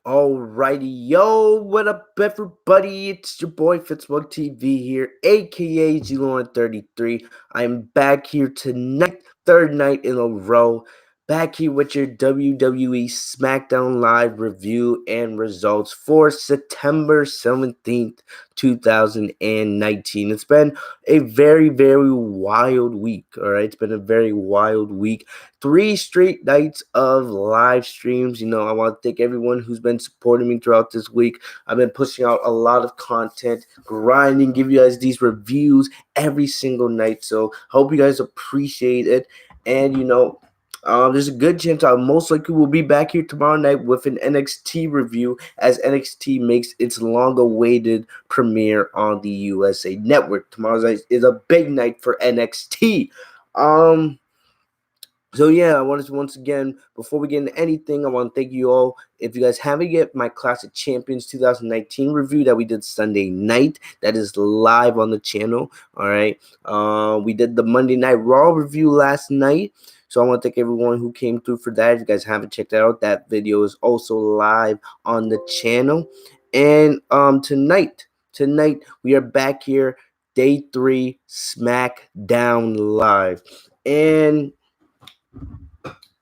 Alrighty, yo, what up, everybody? It's your boy Fitzbug TV here, aka G33. I'm back here tonight, third night in a row. Back here with your WWE SmackDown Live review and results for September 17th, 2019. It's been a very, very wild week, alright? It's been a very wild week. 3 straight nights of live streams. I want to thank everyone who's been supporting me throughout this week. I've been pushing out a lot of content, grinding, give you guys these reviews every single night. So hope you guys appreciate it. And there's a good chance I most likely will be back here tomorrow night with an NXT review as NXT makes its long-awaited premiere on the USA Network. Tomorrow's night is a big night for NXT. So yeah, I wanted to once again, before we get into anything, I want to thank you all. If you guys haven't yet, my Clash of Champions 2019 review that we did Sunday night, that is live on the channel. All right. We did the Monday Night Raw review last night. So I want to thank everyone who came through for that. If you guys haven't checked that out, that video is also live on the channel. And tonight we are back here, day 3, SmackDown Live. And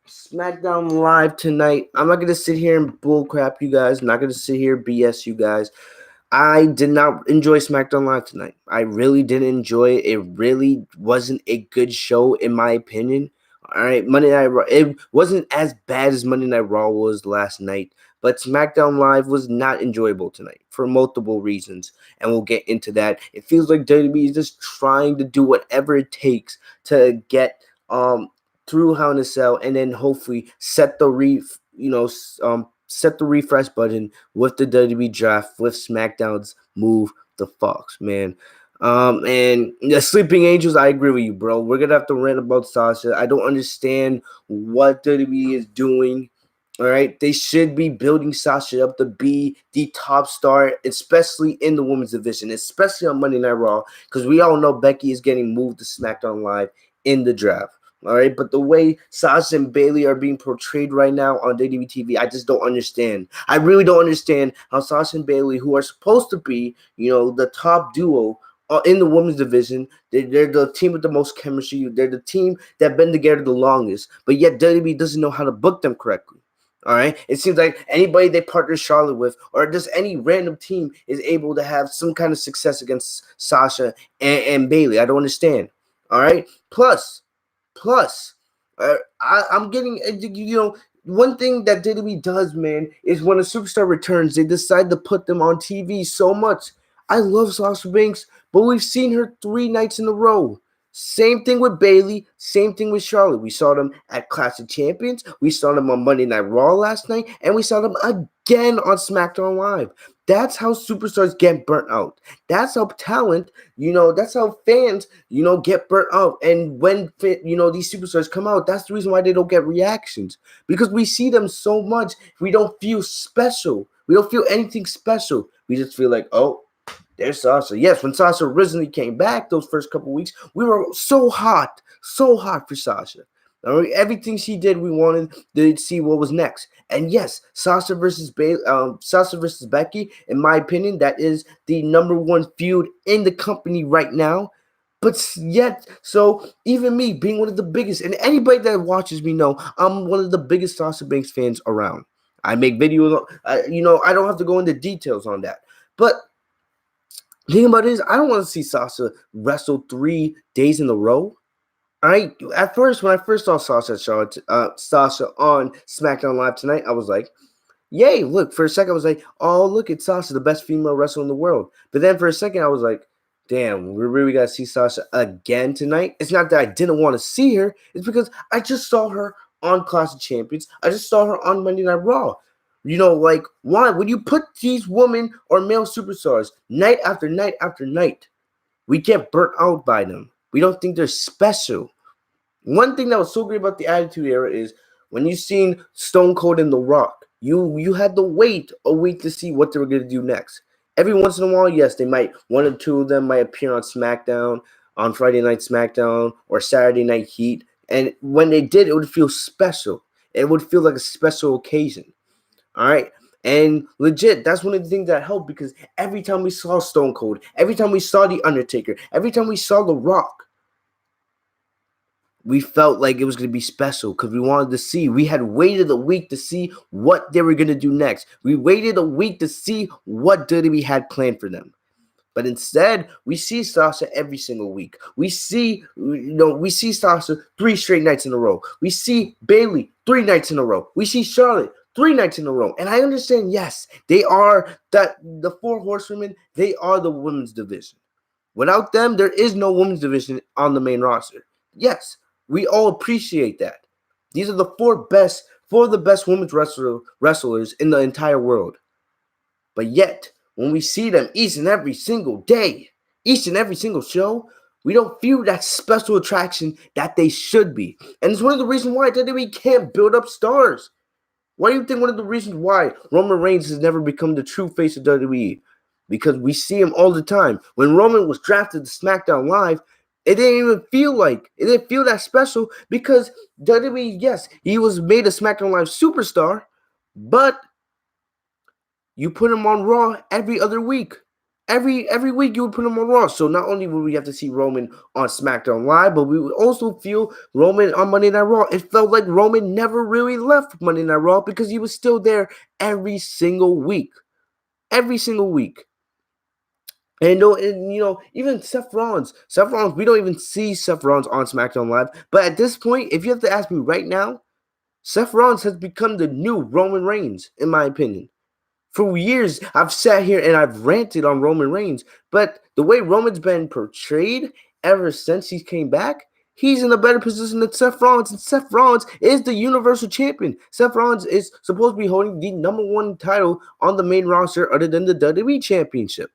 SmackDown Live tonight. I'm not gonna sit here and bullcrap you guys. I'm not gonna sit here BS you guys. I did not enjoy SmackDown Live tonight. I really didn't enjoy it. It really wasn't a good show in my opinion. All right, Monday Night Raw. It wasn't as bad as Monday Night Raw was last night, but SmackDown Live was not enjoyable tonight for multiple reasons, and we'll get into that. It feels like WWE is just trying to do whatever it takes to get through Hell in a Cell, and then hopefully set the refresh button with the WWE draft with SmackDown's move the Fox, man. And the Sleeping Angels, I agree with you, bro. We're gonna have to rant about Sasha. I don't understand what WWE is doing. All right, they should be building Sasha up to be the top star, especially in the women's division, especially on Monday Night Raw, because we all know Becky is getting moved to SmackDown Live in the draft. All right, but the way Sasha and Bayley are being portrayed right now on WWE TV, I just don't understand. I really don't understand how Sasha and Bayley, who are supposed to be, the top duo in the women's division, they're the team with the most chemistry. They're the team that been together the longest, but yet WWE doesn't know how to book them correctly. All right, it seems like anybody they partner Charlotte with, or just any random team, is able to have some kind of success against Sasha and Bayley. I don't understand. All right, Plus, I'm getting, one thing that WWE does, man, is when a superstar returns, they decide to put them on TV so much. I love Sasha Banks, but we've seen her 3 nights in a row. Same thing with Bayley, same thing with Charlotte. We saw them at Clash of Champions, we saw them on Monday Night Raw last night, and we saw them again on SmackDown Live. That's how superstars get burnt out. That's how talent, that's how fans, get burnt out. And when, these superstars come out, that's the reason why they don't get reactions. Because we see them so much, we don't feel special. We don't feel anything special. We just feel like, oh, there's Sasha. Yes, when Sasha originally came back those first couple weeks, we were so hot for Sasha. Everything she did, we wanted to see what was next. And yes, Sasha versus Becky, in my opinion, that is the #1 feud in the company right now. But yet, so even me being one of the biggest, and anybody that watches me know, I'm one of the biggest Sasha Banks fans around. I make videos, I don't have to go into details on that. But the thing about it is, I don't want to see Sasha wrestle 3 days in a row. All right. At first, when I first saw Sasha on SmackDown Live tonight, I was like, "Yay!" Look, for a second, I was like, "Oh, look, it's Sasha, the best female wrestler in the world." But then for a second, I was like, "Damn, we really got to see Sasha again tonight." It's not that I didn't want to see her; it's because I just saw her on Clash of Champions. I just saw her on Monday Night Raw. Like, why? When you put these women or male superstars night after night after night, we get burnt out by them. We don't think they're special. One thing that was so great about the Attitude Era is when you seen Stone Cold and The Rock, you had to wait a week to see what they were going to do next. Every once in a while, yes, they might, one or two of them might appear on SmackDown, on Friday Night SmackDown, or Saturday Night Heat. And when they did, it would feel special. It would feel like a special occasion. All right. And legit, that's one of the things that helped, because every time we saw Stone Cold, every time we saw The Undertaker, every time we saw The Rock, we felt like it was going to be special because we wanted to see. We had waited a week to see what they were going to do next. We waited a week to see what WWE had planned for them. But instead, we see Sasha every single week. We see Sasha 3 straight nights in a row. We see Bayley 3 nights in a row. We see Charlotte 3 nights in a row. And I understand, yes, they are the 4 horsewomen. They are the women's division. Without them, there is no women's division on the main roster. Yes, we all appreciate that. These are the 4 of the best women's wrestlers in the entire world. But yet, when we see them each and every single day, each and every single show, we don't feel that special attraction that they should be. And it's one of the reasons why WWE can't build up stars. Why do you think one of the reasons why Roman Reigns has never become the true face of WWE? Because we see him all the time. When Roman was drafted to SmackDown Live, it didn't feel that special, because WWE, yes, he was made a SmackDown Live superstar, but you put him on Raw every other week. Every week you would put him on Raw. So not only would we have to see Roman on SmackDown Live, but we would also feel Roman on Monday Night Raw. It felt like Roman never really left Monday Night Raw because he was still there every single week. Every single week. And even Seth Rollins, we don't even see Seth Rollins on SmackDown Live. But at this point, if you have to ask me right now, Seth Rollins has become the new Roman Reigns, in my opinion. For years, I've sat here and I've ranted on Roman Reigns, but the way Roman's been portrayed ever since he came back, he's in a better position than Seth Rollins, and Seth Rollins is the Universal Champion. Seth Rollins is supposed to be holding the number 1 title on the main roster other than the WWE Championship.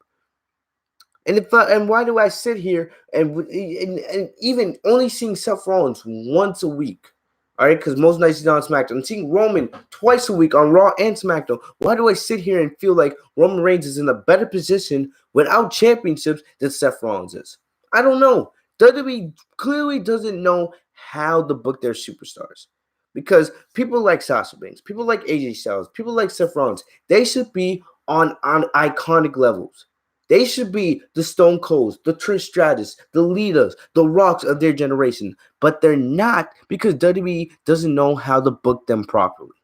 And why do I sit here and even only seeing Seth Rollins once a week? All right, because most nights he's on SmackDown. I'm seeing Roman twice a week on Raw and SmackDown. Why do I sit here and feel like Roman Reigns is in a better position without championships than Seth Rollins is? I don't know. WWE clearly doesn't know how to book their superstars. Because people like Sasha Banks, people like AJ Styles, people like Seth Rollins, they should be on iconic levels. They should be the Stone Colds, the Trish Stratus, the Litas, the Rocks of their generation. But they're not, because WWE doesn't know how to book them properly.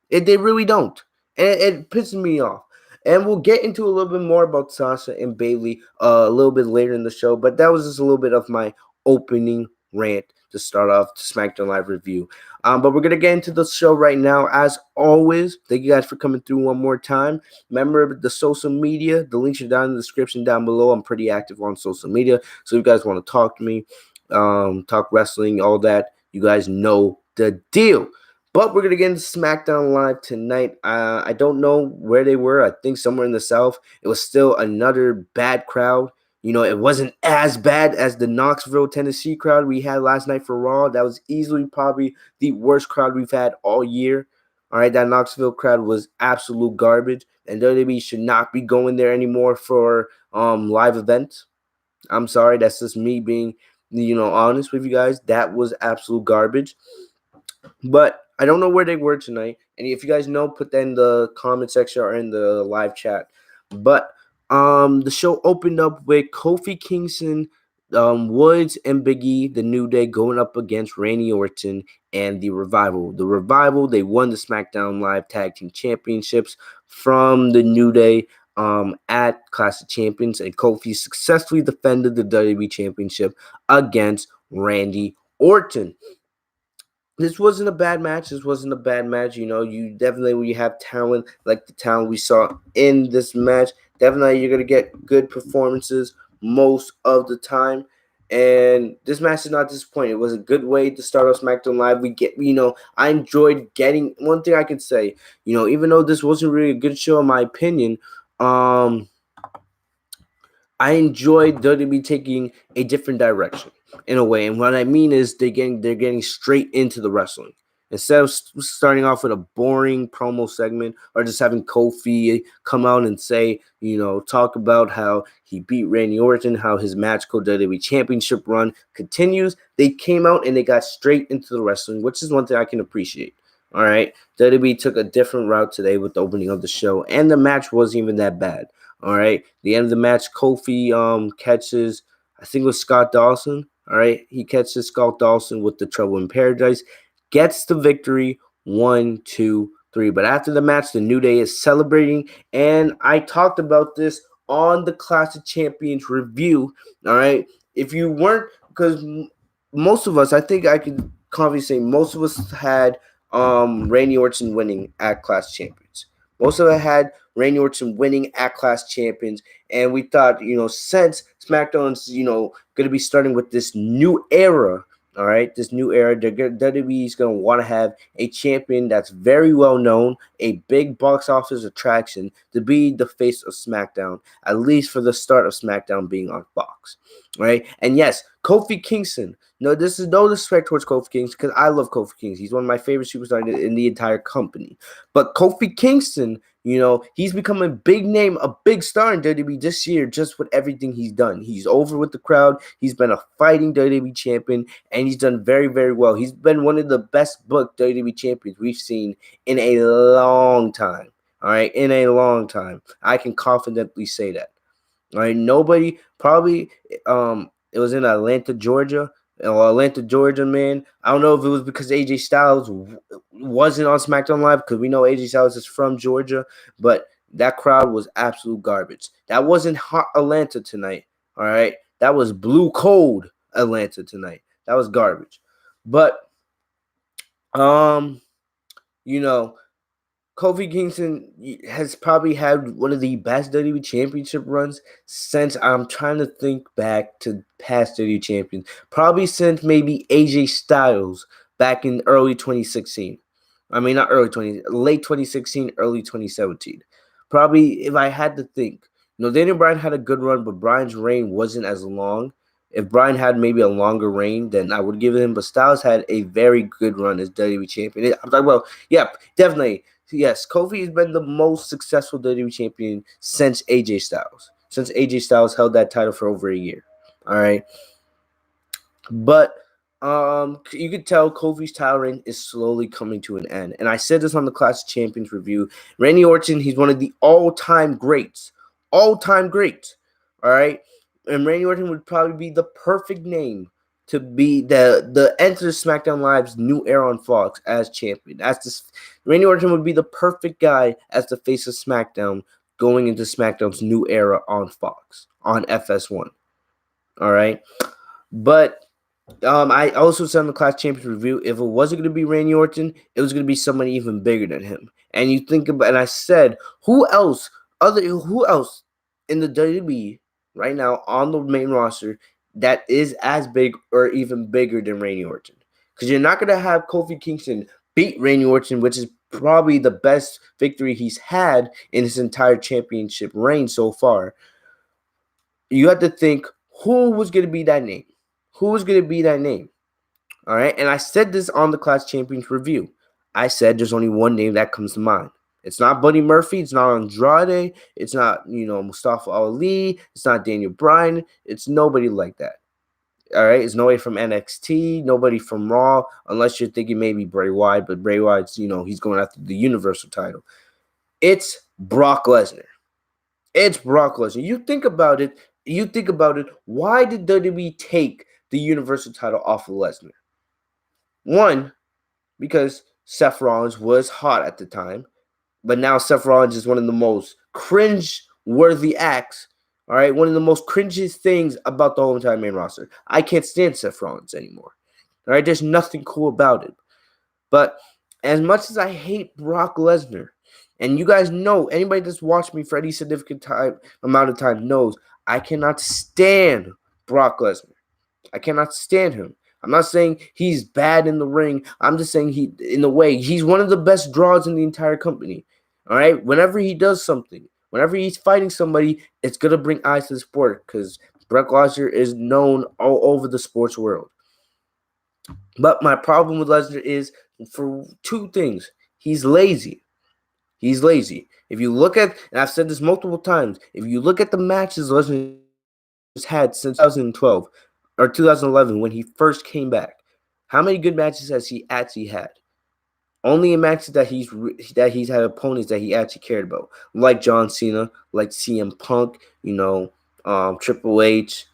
They really don't. And it pisses me off. And we'll get into a little bit more about Sasha and Bayley a little bit later in the show. But that was just a little bit of my opening rant to start off the SmackDown Live review. But we're going to get into the show right now. As always, thank you guys for coming through one more time. Remember the social media. The links are down in the description down below. I'm pretty active on social media. So if you guys want to talk to me, talk wrestling, all that, you guys know the deal. But we're going to get into SmackDown Live tonight. I don't know where they were. I think somewhere in the South. It was still another bad crowd. It wasn't as bad as the Knoxville, Tennessee crowd we had last night for Raw. That was easily probably the worst crowd we've had all year. All right, that Knoxville crowd was absolute garbage, and WWE should not be going there anymore for live events. I'm sorry, that's just me being, honest with you guys. That was absolute garbage. But I don't know where they were tonight, and if you guys know, put that in the comment section or in the live chat. But the show opened up with Kofi, Kingston, Woods, and Big E, the New Day, going up against Randy Orton and the Revival. The Revival, they won the SmackDown Live Tag Team Championships from the New Day at Clash of Champions, and Kofi successfully defended the WWE Championship against Randy Orton. This wasn't a bad match. You definitely, when you have talent like the talent we saw in this match, definitely you're going to get good performances most of the time. And this match is not disappointing. It was a good way to start off SmackDown Live. I enjoyed getting, one thing I can say, even though this wasn't really a good show in my opinion, I enjoyed WWE taking a different direction in a way. And what I mean is they're getting straight into the wrestling. Instead of starting off with a boring promo segment or just having Kofi come out and say, talk about how he beat Randy Orton, how his magical WWE Championship run continues, they came out and they got straight into the wrestling, which is one thing I can appreciate. All right, WWE took a different route today with the opening of the show, and the match wasn't even that bad. All right, the end of the match, Kofi catches, I think it was Scott Dawson. All right, he catches Scott Dawson with the Trouble in Paradise, gets the victory. 1, 2, 3. But after the match, the New Day is celebrating, and I talked about this on the Clash of Champions review. All right, if you weren't, because most of us, I think I could confidently say most of us had Randy Orton winning at Clash Champions. Most of us had Randy Orton winning at Clash Champions, and we thought, since SmackDown's, going to be starting with this new era. All right, this new era, WWE is going to want to have a champion that's very well known, a big box office attraction to be the face of SmackDown, at least for the start of SmackDown being on Fox. Right, and yes, Kofi Kingston. No, this is no disrespect towards Kofi Kingston because I love Kofi Kingston. He's one of my favorite superstars in the entire company. But Kofi Kingston, he's become a big name, a big star in WWE this year just with everything he's done. He's over with the crowd. He's been a fighting WWE champion, and he's done very, very well. He's been one of the best booked WWE champions we've seen in a long time. All right, in a long time. I can confidently say that. All right, nobody probably it was in Atlanta, Georgia. Atlanta, Georgia, man. I don't know if it was because AJ Styles wasn't on SmackDown Live because we know AJ Styles is from Georgia, but that crowd was absolute garbage. That wasn't hot Atlanta tonight, all right? That was blue cold Atlanta tonight. That was garbage. But you know, Kofi Kingston has probably had one of the best WWE Championship runs since I'm trying to think back to past WWE champions. Probably since maybe AJ Styles back in early 2016. I mean, not late 2016, early 2017. Probably if I had to think. Daniel Bryan had a good run, but Bryan's reign wasn't as long. If Bryan had maybe a longer reign, then I would give it him. But Styles had a very good run as WWE champion. I'm talking about, yeah, definitely. Yes, Kofi has been the most successful WWE champion since AJ Styles. Since AJ Styles held that title for over a year. All right. But you could tell Kofi's title reign is slowly coming to an end. And I said this on the Clash of Champions review. Randy Orton, he's one of the all-time greats. All-time greats. All right. And Randy Orton would probably be the perfect name to be the enter SmackDown Live's new era on Fox as champion. Randy Orton would be the perfect guy as the face of SmackDown going into SmackDown's new era on Fox on FS1. All right, but I also said in the Clash Champions review, if it wasn't going to be Randy Orton, it was going to be somebody even bigger than him. And you think about, and I said, who else in the WWE right now on the main roster that is as big or even bigger than Randy Orton? Because you're not going to have Kofi Kingston beat Randy Orton, which is probably the best victory he's had in his entire championship reign so far. You have to think, who was going to be that name? Who was going to be that name? All right. And I said this on the Clash Champions review. I said there's only one name that comes to mind. It's not Buddy Murphy. It's not Andrade. It's not, Mustafa Ali. It's not Daniel Bryan. It's nobody like that. All right. It's nobody from NXT. Nobody from Raw. Unless you're thinking maybe Bray Wyatt. But Bray Wyatt's, he's going after the Universal title. It's Brock Lesnar. It's Brock Lesnar. You think about it. Why did WWE take the Universal title off of Lesnar? One, because Seth Rollins was hot at the time, but now Seth Rollins is one of the most cringe-worthy acts, all right? One of the most cringiest things about the whole entire main roster. I can't stand Seth Rollins anymore, all right? There's nothing cool about it. But as much as I hate Brock Lesnar, and you guys know, anybody that's watched me for any significant amount of time knows, I cannot stand Brock Lesnar. I cannot stand him. I'm not saying he's bad in the ring. I'm just saying he's one of the best draws in the entire company. All right? Whenever he does something, whenever he's fighting somebody, it's going to bring eyes to the sport because Brock Lesnar is known all over the sports world. But my problem with Lesnar is for two things. He's lazy. He's lazy. If you look at, and I've said this multiple times, if you look at the matches Lesnar has had since 2012 or 2011 when he first came back, how many good matches has he actually had? Only in matches that he's had opponents that he actually cared about, like John Cena, like CM Punk, Triple H,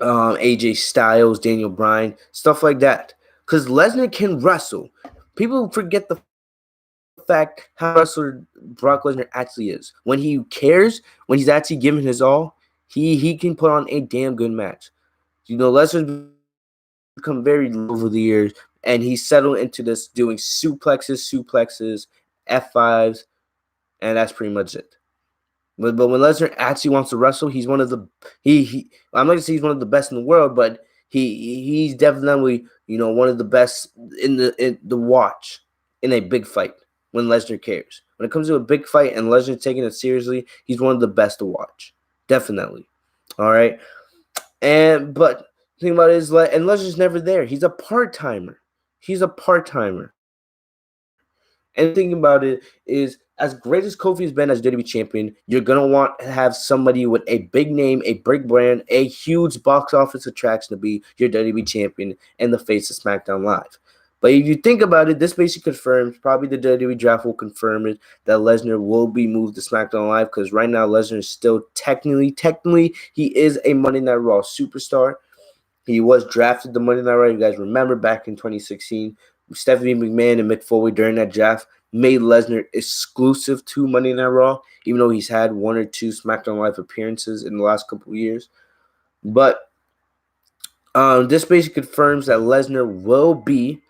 AJ Styles, Daniel Bryan, stuff like that. Because Lesnar can wrestle. People forget the fact how good of a wrestler Brock Lesnar actually is. When he cares, when he's actually giving his all, he can put on a damn good match. Lesnar's become very low over the years, and he's settled into this doing suplexes, F5s, and that's pretty much it. But when Lesnar actually wants to wrestle, he's one of the he I'm not gonna say he's one of the best in the world, but he's definitely one of the best in the watch in a big fight when Lesnar cares. When it comes to a big fight and Lesnar taking it seriously, he's one of the best to watch, definitely. All right, but the thing about it is, and Lesnar's never there. He's a part timer. He's a part timer. And the thing about it is, as great as Kofi has been as WWE champion, you're gonna want to have somebody with a big name, a big brand, a huge box office attraction to be your WWE champion and the face of SmackDown Live. But if you think about it, this basically confirms, probably the WWE draft will confirm it, that Lesnar will be moved to SmackDown Live, because right now Lesnar is still technically, he is a Monday Night Raw superstar. He was drafted to Monday Night Raw. You guys remember back in 2016, Stephanie McMahon and Mick Foley during that draft made Lesnar exclusive to Monday Night Raw, even though he's had one or two SmackDown Live appearances in the last couple of years. But this basically confirms that Lesnar will be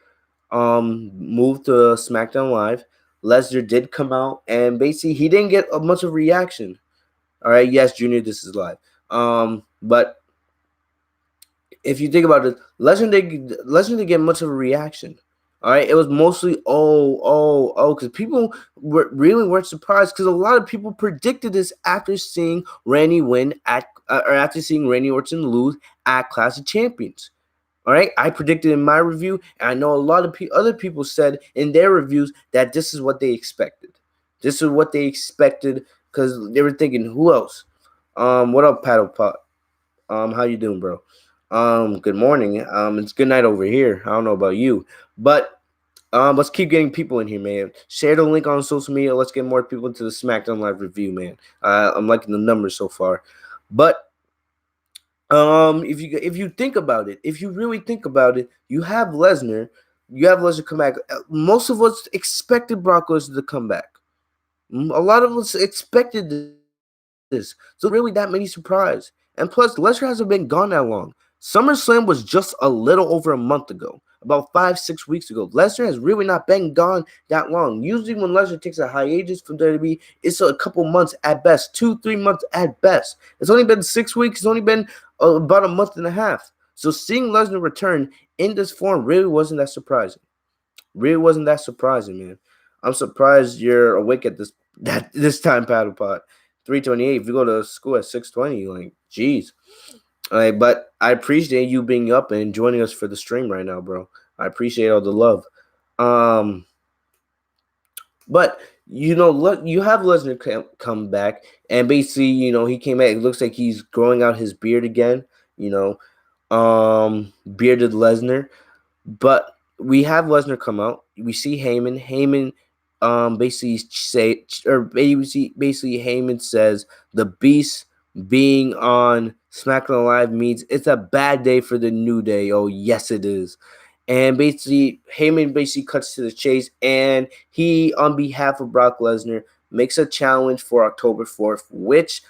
moved to SmackDown Live. Lesnar did come out, and basically he didn't get much of a reaction. All right, yes, Junior, this is live. But if you think about it, Lesnar didn't get much of a reaction. All right, it was mostly because people weren't surprised, because a lot of people predicted this after seeing Randy win or after seeing Randy Orton lose at Clash of Champions. All right, I predicted in my review, and I know a lot of other people said in their reviews that this is what they expected. This is what they expected, because they were thinking, who else? What up, Paddle Pot? How you doing, bro? Good morning. It's good night over here. I don't know about you, but let's keep getting people in here, man. Share the link on social media. Let's get more people into the SmackDown Live review, man. I'm liking the numbers so far, but if you think about it, if you really think about it, you have Lesnar. You have Lesnar come back. Most of us expected Brock Lesnar to come back. A lot of us expected this. So there wasn't really that many surprise. And plus, Lesnar hasn't been gone that long. SummerSlam was just a little over a month ago, about 5-6 weeks ago. Lesnar has really not been gone that long. Usually when Lesnar takes a hiatus from WWE, it's a couple months at best, 2-3 months at best. It's only been 6 weeks. It's only been about a month and a half. So seeing Lesnar return in this form really wasn't that surprising. Really wasn't that surprising, man. I'm surprised you're awake at this time, Paddle Pot. 3:28. If you go to school at 6:20, like, geez. But I appreciate you being up and joining us for the stream right now, bro. I appreciate all the love. But look, you have Lesnar come back, and basically, he came back. It looks like he's growing out his beard again. Bearded Lesnar. But we have Lesnar come out. We see Heyman. Heyman basically Heyman says the Beast being on SmackDown Live means it's a bad day for the New Day. Oh, yes, it is. And basically, Heyman basically cuts to the chase, and he, on behalf of Brock Lesnar, makes a challenge for October 4th, which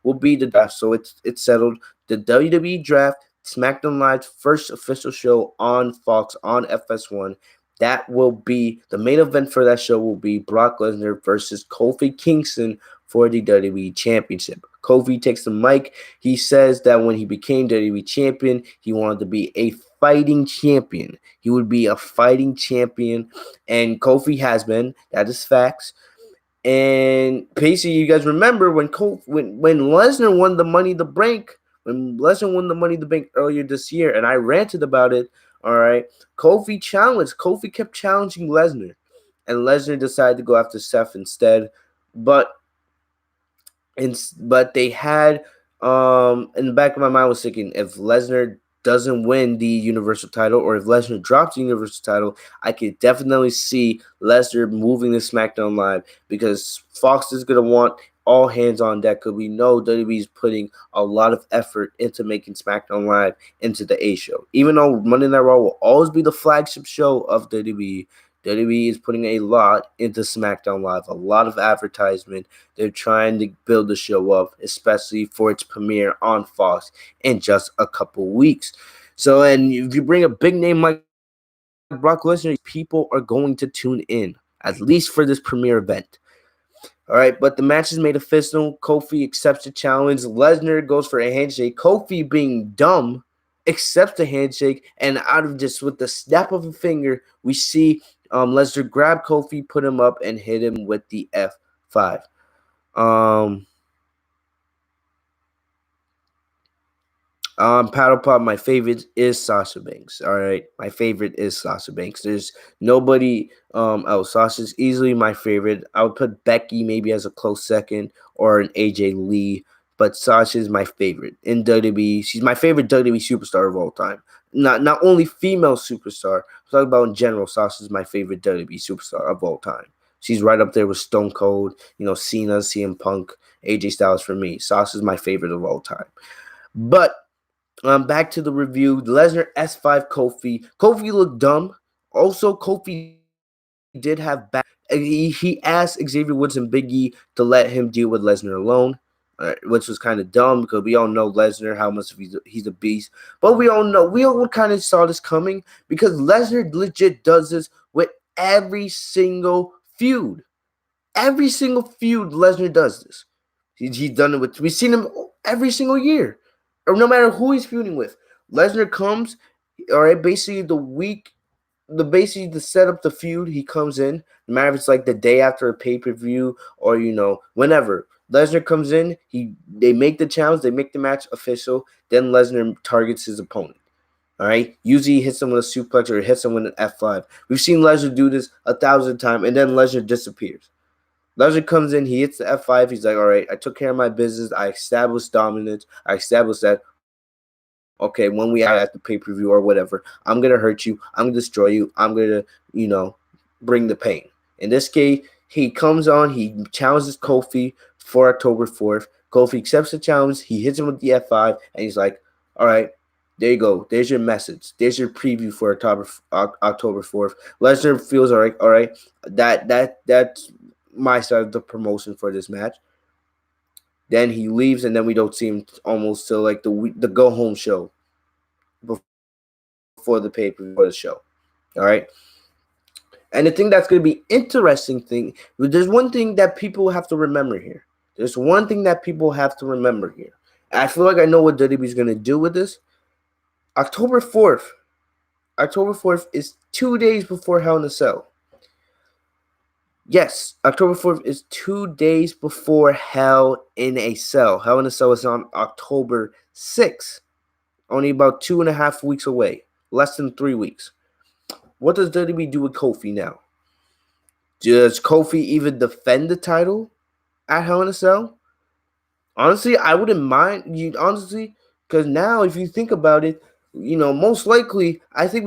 will be the draft. So it's settled. The WWE draft, SmackDown Live's first official show on Fox on FS1. That will be the main event for that show. Will be Brock Lesnar versus Kofi Kingston for the WWE Championship. Kofi takes the mic. He says that when he became WWE champion, he wanted to be a fighting champion. He would be a fighting champion, and Kofi has been. That is facts. And basically, you guys remember when Lesnar won the Money in the Bank, earlier this year, and I ranted about it. All right, Kofi kept challenging Lesnar, and Lesnar decided to go after Seth instead. But they had in the back of my mind was thinking, if Lesnar doesn't win the Universal title, or if Lesnar drops the Universal title, I could definitely see Lesnar moving to SmackDown Live, because Fox is going to want all hands on deck, because we know WWE is putting a lot of effort into making SmackDown Live into the A show. Even though Monday Night Raw will always be the flagship show of WWE, WWE is putting a lot into SmackDown Live, a lot of advertisement. They're trying to build the show up, especially for its premiere on Fox in just a couple weeks. So, and if you bring a big name like Brock Lesnar, people are going to tune in, at least for this premiere event. All right, but the match is made official. Kofi accepts the challenge. Lesnar goes for a handshake. Kofi, being dumb, accepts the handshake, and out of just with the snap of a finger, we see Lesnar grab Kofi, put him up, and hit him with the F5. Paddle Pop, my favorite is Sasha Banks. All right, my favorite is Sasha Banks. There's nobody else. Sasha's easily my favorite. I would put Becky maybe as a close second, or an AJ Lee, but Sasha's my favorite in WWE. She's my favorite WWE superstar of all time. Not only female superstar. I'm talking about in general. Sasha's my favorite WWE superstar of all time. She's right up there with Stone Cold, Cena, CM Punk, AJ Styles for me. Sasha's my favorite of all time. But back to the review. Lesnar S5 Kofi. Kofi looked dumb. Also, Kofi did have back. He asked Xavier Woods and Big E to let him deal with Lesnar alone, which was kind of dumb, because we all know Lesnar, how much he's a beast. But we all kind of saw this coming, because Lesnar legit does this with every single feud. Every single feud, Lesnar does this. He's done it with. We've seen him every single year, or no matter who he's feuding with. Lesnar comes, all right. Basically, basically to set up the feud, he comes in. No matter if it's like the day after a pay-per-view, or whenever Lesnar comes in, they make the challenge, they make the match official. Then Lesnar targets his opponent. All right, usually he hits him with a suplex or hits him with an F5. We've seen Lesnar do this 1,000 times, and then Lesnar disappears. Lesnar comes in, he hits the F5. He's like, all right, I took care of my business. I established dominance. I established that, okay, when we are at the pay-per-view or whatever, I'm going to hurt you. I'm going to destroy you. I'm going to, bring the pain. In this case, he comes on. He challenges Kofi for October 4th. Kofi accepts the challenge. He hits him with the F5, and he's like, all right, there you go. There's your message. There's your preview for October 4th. Lesnar feels all right. That's my side of the promotion for this match. Then he leaves, and then we don't see him almost till like the go home show before the pay-per-view for the show. All right. And the thing that's going to be interesting there's one thing that people have to remember here. There's one thing that people have to remember here. And I feel like I know what WWE is going to do with this. October 4th is 2 days before Hell in a Cell. Yes, October 4th is 2 days before Hell in a Cell. Hell in a Cell is on October 6th. Only about 2.5 weeks away. Less than 3 weeks. What does WWE do with Kofi now? Does Kofi even defend the title at Hell in a Cell? Honestly, I wouldn't mind. Because now, if you think about it, most likely, I think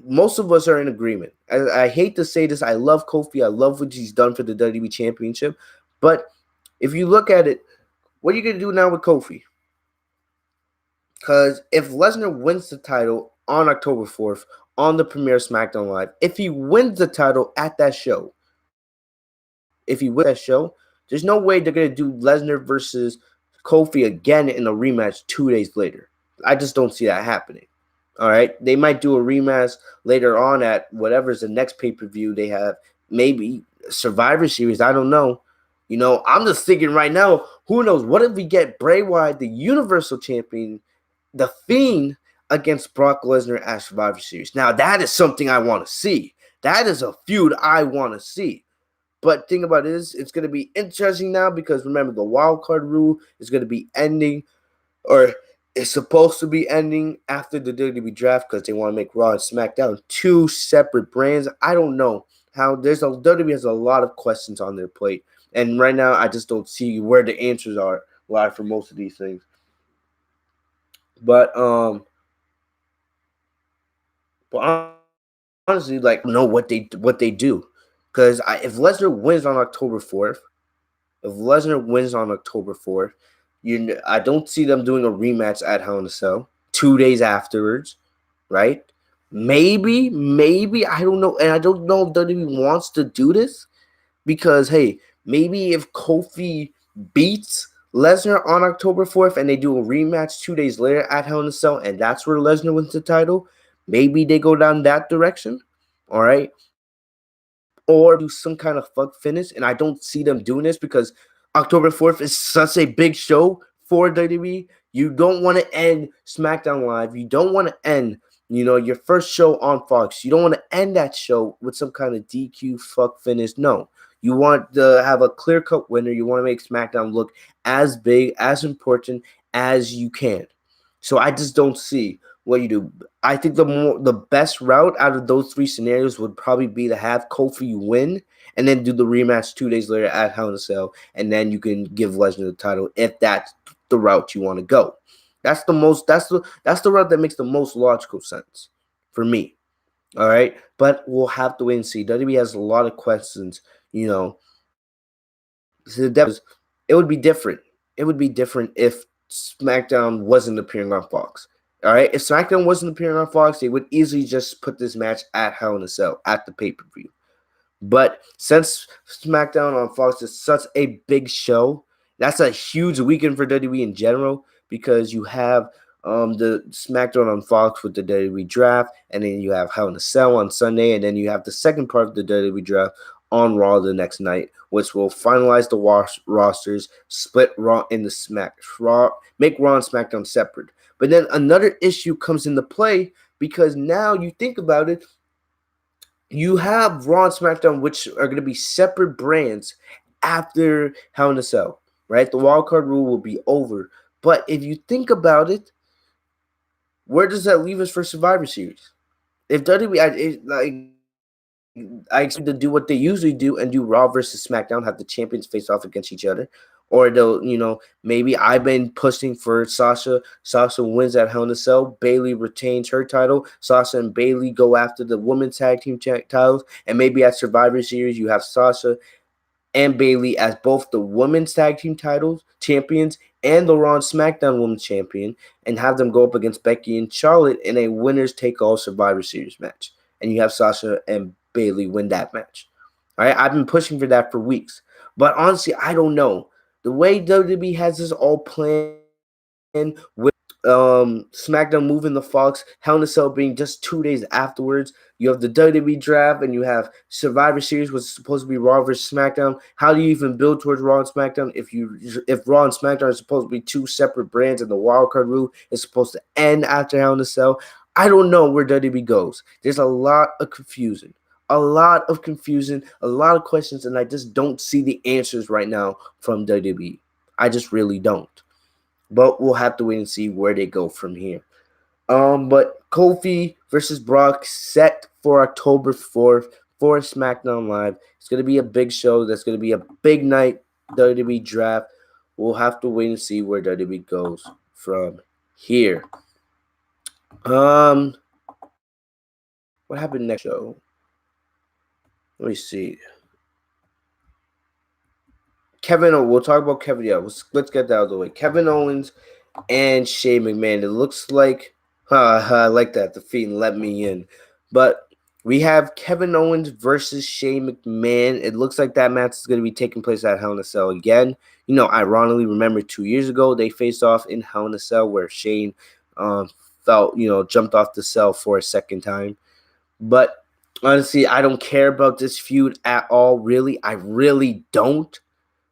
most of us are in agreement. I hate to say this. I love Kofi. I love what he's done for the WWE Championship. But if you look at it, what are you going to do now with Kofi? Because if Lesnar wins the title on October 4th on the premiere SmackDown Live, if he wins the title at that show, there's no way they're going to do Lesnar versus Kofi again in a rematch 2 days later. I just don't see that happening. All right. They might do a rematch later on at whatever's the next pay-per-view they have. Maybe Survivor Series. I don't know. I'm just thinking right now, who knows? What if we get Bray Wyatt, the Universal Champion, the Fiend, against Brock Lesnar at Survivor Series? Now, that is something I want to see. That is a feud I want to see. But think about it, it's going to be interesting now, because remember, the wild card rule is going to be ending, or it's supposed to be ending after the WWE draft, because they want to make Raw and SmackDown 2 separate brands. I don't know how. WWE has a lot of questions on their plate, and right now I just don't see where the answers are live for most of these things. But honestly, like, know what they do, because if Lesnar wins on October 4th, I don't see them doing a rematch at Hell in a Cell 2 days afterwards, right? Maybe I don't know, and I don't know if WWE wants to do this because hey, maybe if Kofi beats Lesnar on October 4th and they do a rematch 2 days later at Hell in a Cell, and that's where Lesnar wins the title, maybe they go down that direction. All right. Or do some kind of fuck finish, and I don't see them doing this because October 4th is such a big show for WWE. You don't want to end SmackDown Live. You don't want to end, your first show on Fox. You don't want to end that show with some kind of DQ fuck finish. No. You want to have a clear cut winner. You want to make SmackDown look as big, as important as you can. So I just don't see what you do. I think the best route out of those three scenarios would probably be to have Kofi win and then do the rematch 2 days later at Hell in a Cell, and then you can give Lesnar the title if that's the route you want to go. That's the route that makes the most logical sense for me. All right, but we'll have to wait and see. WWE has a lot of questions. It would be different. It would be different if SmackDown wasn't appearing on Fox. All right, if SmackDown wasn't appearing on Fox, they would easily just put this match at Hell in a Cell at the pay-per-view. But since SmackDown on Fox is such a big show, that's a huge weekend for WWE in general because you have the SmackDown on Fox with the WWE draft, and then you have Hell in a Cell on Sunday, and then you have the second part of the WWE draft on Raw the next night, which will finalize the rosters, split Raw into make Raw and SmackDown separate. But then another issue comes into play because now you think about it, you have Raw and SmackDown, which are going to be separate brands after Hell in a Cell, right? The wildcard rule will be over. But if you think about it, where does that leave us for Survivor Series? If WWE, I expect them to do what they usually do and do Raw versus SmackDown, have the champions face off against each other. Or they'll, maybe I've been pushing for Sasha. Sasha wins at Hell in a Cell. Bayley retains her title. Sasha and Bayley go after the women's tag team titles. And maybe at Survivor Series, you have Sasha and Bayley as both the women's tag team titles champions and the Raw and SmackDown women's champion, and have them go up against Becky and Charlotte in a winners take all Survivor Series match. And you have Sasha and Bayley win that match. All right, I've been pushing for that for weeks. But honestly, I don't know. The way WWE has this all planned with SmackDown moving the Fox, Hell in a Cell being just 2 days afterwards. You have the WWE draft and you have Survivor Series, which is supposed to be Raw versus SmackDown. How do you even build towards Raw and SmackDown if Raw and SmackDown are supposed to be two separate brands and the wildcard rule is supposed to end after Hell in a Cell? I don't know where WWE goes. There's a lot of confusion. A lot of questions, and I just don't see the answers right now from WWE. I just really don't. But we'll have to wait and see where they go from here. But Kofi versus Brock set for October 4th for SmackDown Live. It's going to be a big show. That's going to be a big night, WWE draft. We'll have to wait and see where WWE goes from here. What happened next show? Let me see. We'll talk about Kevin. Yeah, let's get that out of the way. Kevin Owens and Shane McMahon. It looks like, I like that, defeat and let me in. But we have Kevin Owens versus Shane McMahon. It looks like that match is going to be taking place at Hell in a Cell again. Ironically, remember 2 years ago, they faced off in Hell in a Cell where Shane jumped off the cell for a second time. But honestly, I don't care about this feud at all, really. I really don't.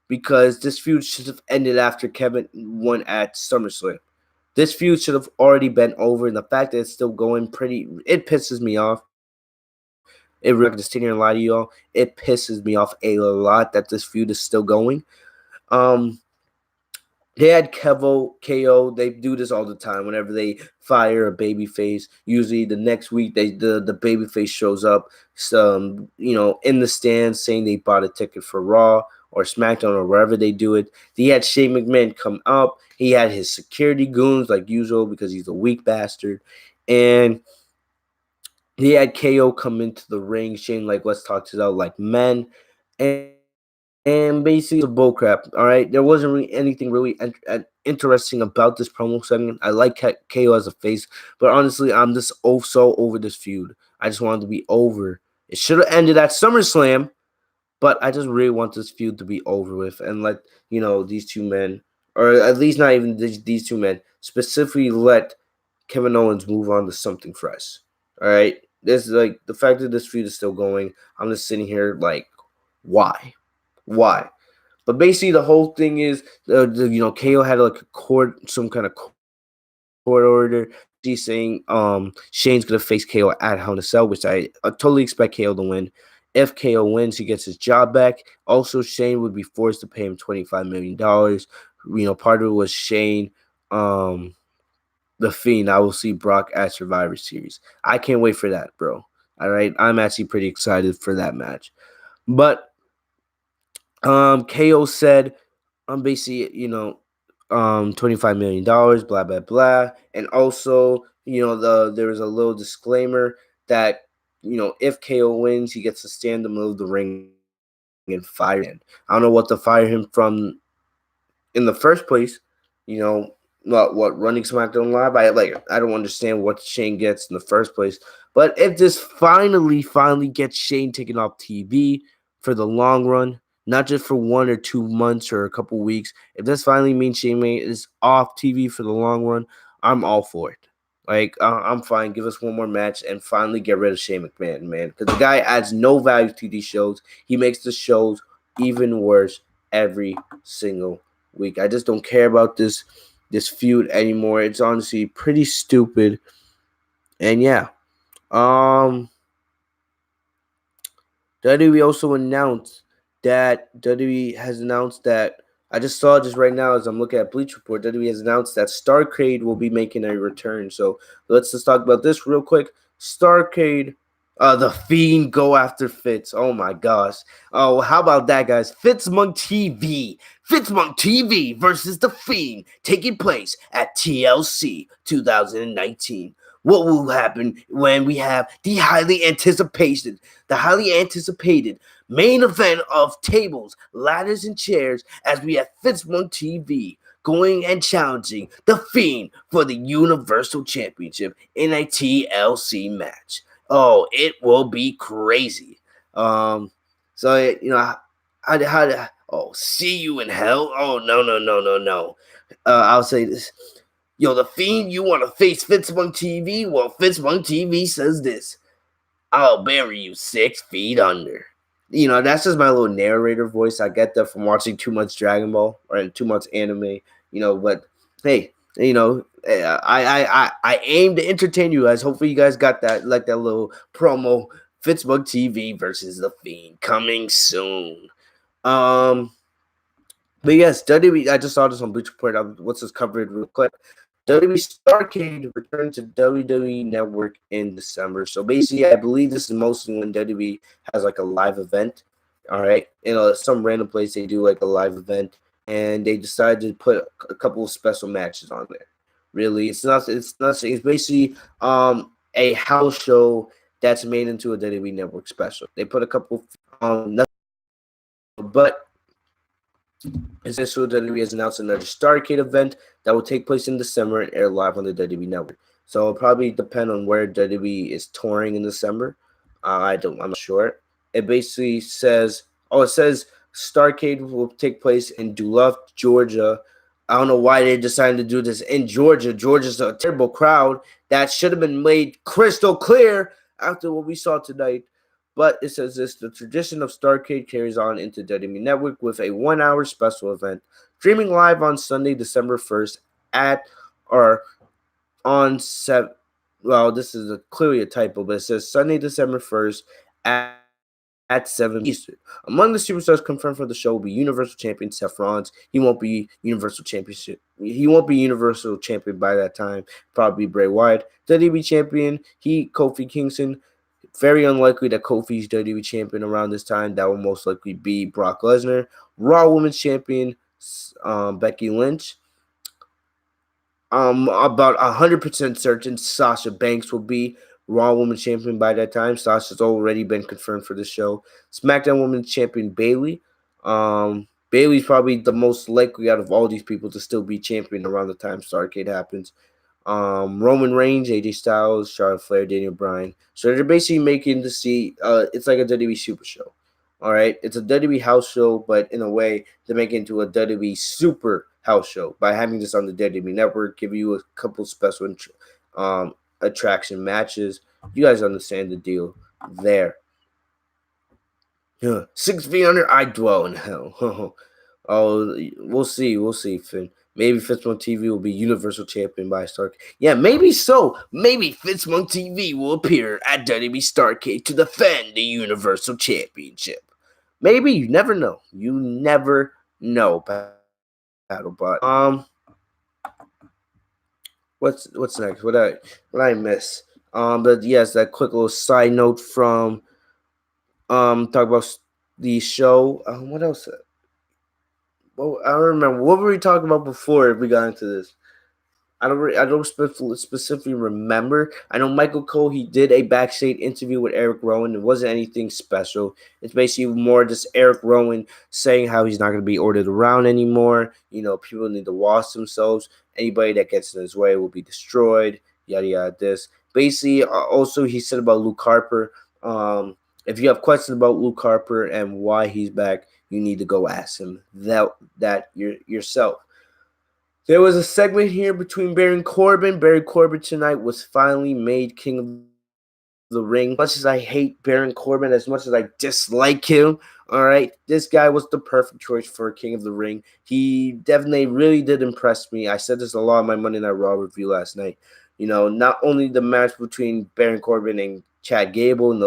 Because this feud should have ended after Kevin won at SummerSlam. This feud should have already been over, and the fact that it's still going it pisses me off. I'm not going to sit here and lie to y'all. It pisses me off a lot that this feud is still going. They had KO. They do this all the time. Whenever they fire a babyface, usually the next week the babyface shows up, in the stands saying they bought a ticket for Raw or SmackDown or wherever they do it. He had Shane McMahon come up. He had his security goons like usual because he's a weak bastard, and He had KO come into the ring. Shane, like, let's talk this out like men. And basically, it's a bullcrap. All right, there wasn't really anything really interesting about this promo segment. I like KO as a face, but honestly, I'm just so over this feud. I just wanted to be over. It should have ended at SummerSlam, but I just really want this feud to be over with and let these two men, or at least not even these two men, specifically let Kevin Owens move on to something fresh. All right, this is like the fact that this feud is still going. I'm just sitting here like, why? Why? But basically, the whole thing is, KO had like some kind of court order. She's saying, Shane's gonna face KO at Hell in a Cell, which I totally expect KO to win. If KO wins, he gets his job back. Also, Shane would be forced to pay him $25 million. Part of it was Shane, the Fiend. I will see Brock at Survivor Series. I can't wait for that, bro. All right, I'm actually pretty excited for that match. But KO said, I'm basically, $25 million, blah, blah, blah. And also, there was a little disclaimer that, if KO wins, he gets to stand in the middle of the ring and fire him. I don't know what to fire him from in the first place, you know, what running SmackDown Live. I don't understand what Shane gets in the first place. But if this finally gets Shane taken off TV for the long run, not just for 1 or 2 months or a couple weeks, if this finally means Shane is off TV for the long run, I'm all for it. Like, I'm fine. Give us one more match and finally get rid of Shane McMahon, man. Because the guy adds no value to these shows. He makes the shows even worse every single week. I just don't care about this feud anymore. It's honestly pretty stupid. And yeah. WWE also announced that I just saw just right now as I'm looking at Bleach Report. WWE has announced that Starrcade will be making a return. So let's just talk about this real quick. Starrcade, the Fiend go after Fitz. Oh my gosh. Oh, how about that, guys? Fitzmonk TV versus the Fiend, taking place at TLC 2019. What will happen when we have the highly anticipated main event of tables, ladders, and chairs as we have Fitzmonk TV going and challenging the Fiend for the Universal Championship in a TLC match? Oh, it will be crazy. So see you in hell. Oh, no. I'll say this. Yo, the Fiend, you want to face Fitzmonk TV? Well, Fitzmonk TV says this: I'll bury you 6 feet under. That's just my little narrator voice. I get that from watching too much Dragon Ball or too much anime. But hey, I aim to entertain you guys. Hopefully, you guys got that, like that little promo. Fitzmonk TV versus the Fiend coming soon. But yes, WWE. I just saw this on Bleach Report. What's this covered real quick? WWE Starrcade returned to WWE Network in December. So basically, I believe this is mostly when WWE has like a live event. All right, some random place they do like a live event, and they decided to put a couple of special matches on there. Really, it's not. It's nothing. It's basically a house show that's made into a WWE Network special. They put a couple nothing, but essentially, WWE has announced another Starrcade event that will take place in December and air live on the WWE Network. So it'll probably depend on where WWE is touring in December. I'm not sure. It basically says, it says Starrcade will take place in Duluth, Georgia. I don't know why they decided to do this in Georgia. Georgia's a terrible crowd. That should have been made crystal clear after what we saw tonight. But it says this: the tradition of Starrcade carries on into WWE Network with a 1-hour special event, streaming live on Sunday, December 1st on 7. Well, this is clearly a typo, but it says Sunday, December 1st at 7 Eastern. Among the superstars confirmed for the show will be Universal Champion Seth Rollins. He won't be Universal Champion by that time. Probably Bray Wyatt. WWE Champion, Kofi Kingston. Very unlikely that Kofi's WWE Champion around this time. That will most likely be Brock Lesnar. Raw Women's Champion, Becky Lynch. About 100% certain Sasha Banks will be. Raw Women's Champion by that time. Sasha's already been confirmed for the show. SmackDown Women's Champion Bayley. Bayley's probably the most likely out of all these people to still be champion around the time Starrcade happens. Roman Reigns, AJ Styles, Charlotte Flair, Daniel Bryan. So they're basically making it's like a WWE Super Show. All right, it's a WWE house show, but in a way, they make it into a WWE Super house show by having this on the WWE Network, giving you a couple special attraction matches. You guys understand the deal there. 6 feet under, I dwell in hell. Oh, we'll see, Finn. Maybe Fitzmonk TV will be Universal Champion by Starrcade. Yeah, maybe so. Maybe Fitzmonk TV will appear at WWE Starrcade to defend the Universal Championship. Maybe, you never know. You never know, BattleBot. What's next? What I miss? But yes, that quick little side note from talk about the show. What else? Well, I don't remember. What were we talking about before we got into this? I don't specifically remember. I know Michael Cole, he did a backstage interview with Erick Rowan. It wasn't anything special. It's basically more just Erick Rowan saying how he's not going to be ordered around anymore. People need to wash themselves. Anybody that gets in his way will be destroyed. Yada yada. This basically also he said about Luke Harper. If you have questions about Luke Harper and why he's back, you need to go ask him that yourself. There was a segment here between Baron Corbin. Baron Corbin tonight was finally made King of the Ring. As much as I hate Baron Corbin, as much as I dislike him, all right, this guy was the perfect choice for King of the Ring. He definitely really did impress me. I said this a lot in my Monday Night Raw review last night. Not only the match between Baron Corbin and Chad Gable in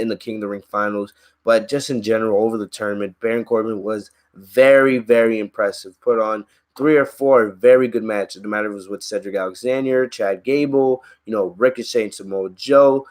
the King of the Ring finals, but just in general over the tournament, Baron Corbin was very, very impressive. Put on 3 or 4 very good matches. No matter if it was with Cedric Alexander, Chad Gable, Ricochet and Samoa Joe.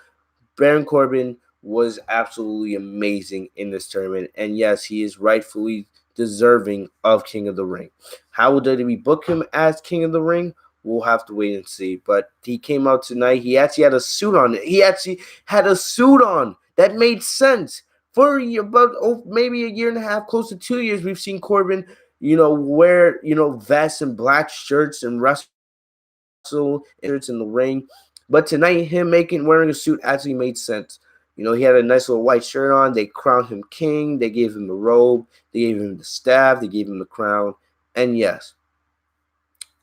Baron Corbin was absolutely amazing in this tournament. And yes, he is rightfully deserving of King of the Ring. How will WWE book him as King of the Ring? We'll have to wait and see. But he came out tonight. He actually had a suit on. He actually had a suit on. That made sense. For about maybe a year and a half, close to 2 years, we've seen Corbin wear, vests and black shirts and wrestle shirts in the ring. But tonight, wearing a suit actually made sense. He had a nice little white shirt on. They crowned him king. They gave him the robe. They gave him the staff. They gave him the crown. And yes,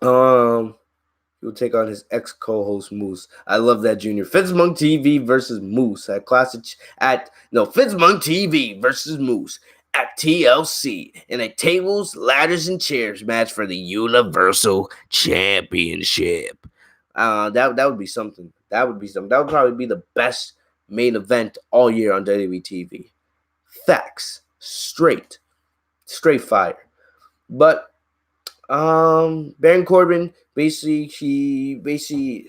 he will take on his ex-co-host Moose. I love that, Junior. Fitzmonk TV versus Moose at Fitzmonk TV versus Moose at TLC in a tables, ladders, and chairs match for the Universal Championship. That would be something. That would probably be the best main event all year on WWE TV. Facts. Straight fire. But Baron Corbin basically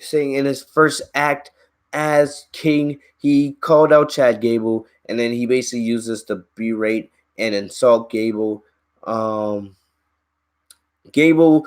saying in his first act as king, he called out Chad Gable, and then he basically used this to berate and insult Gable. Gable,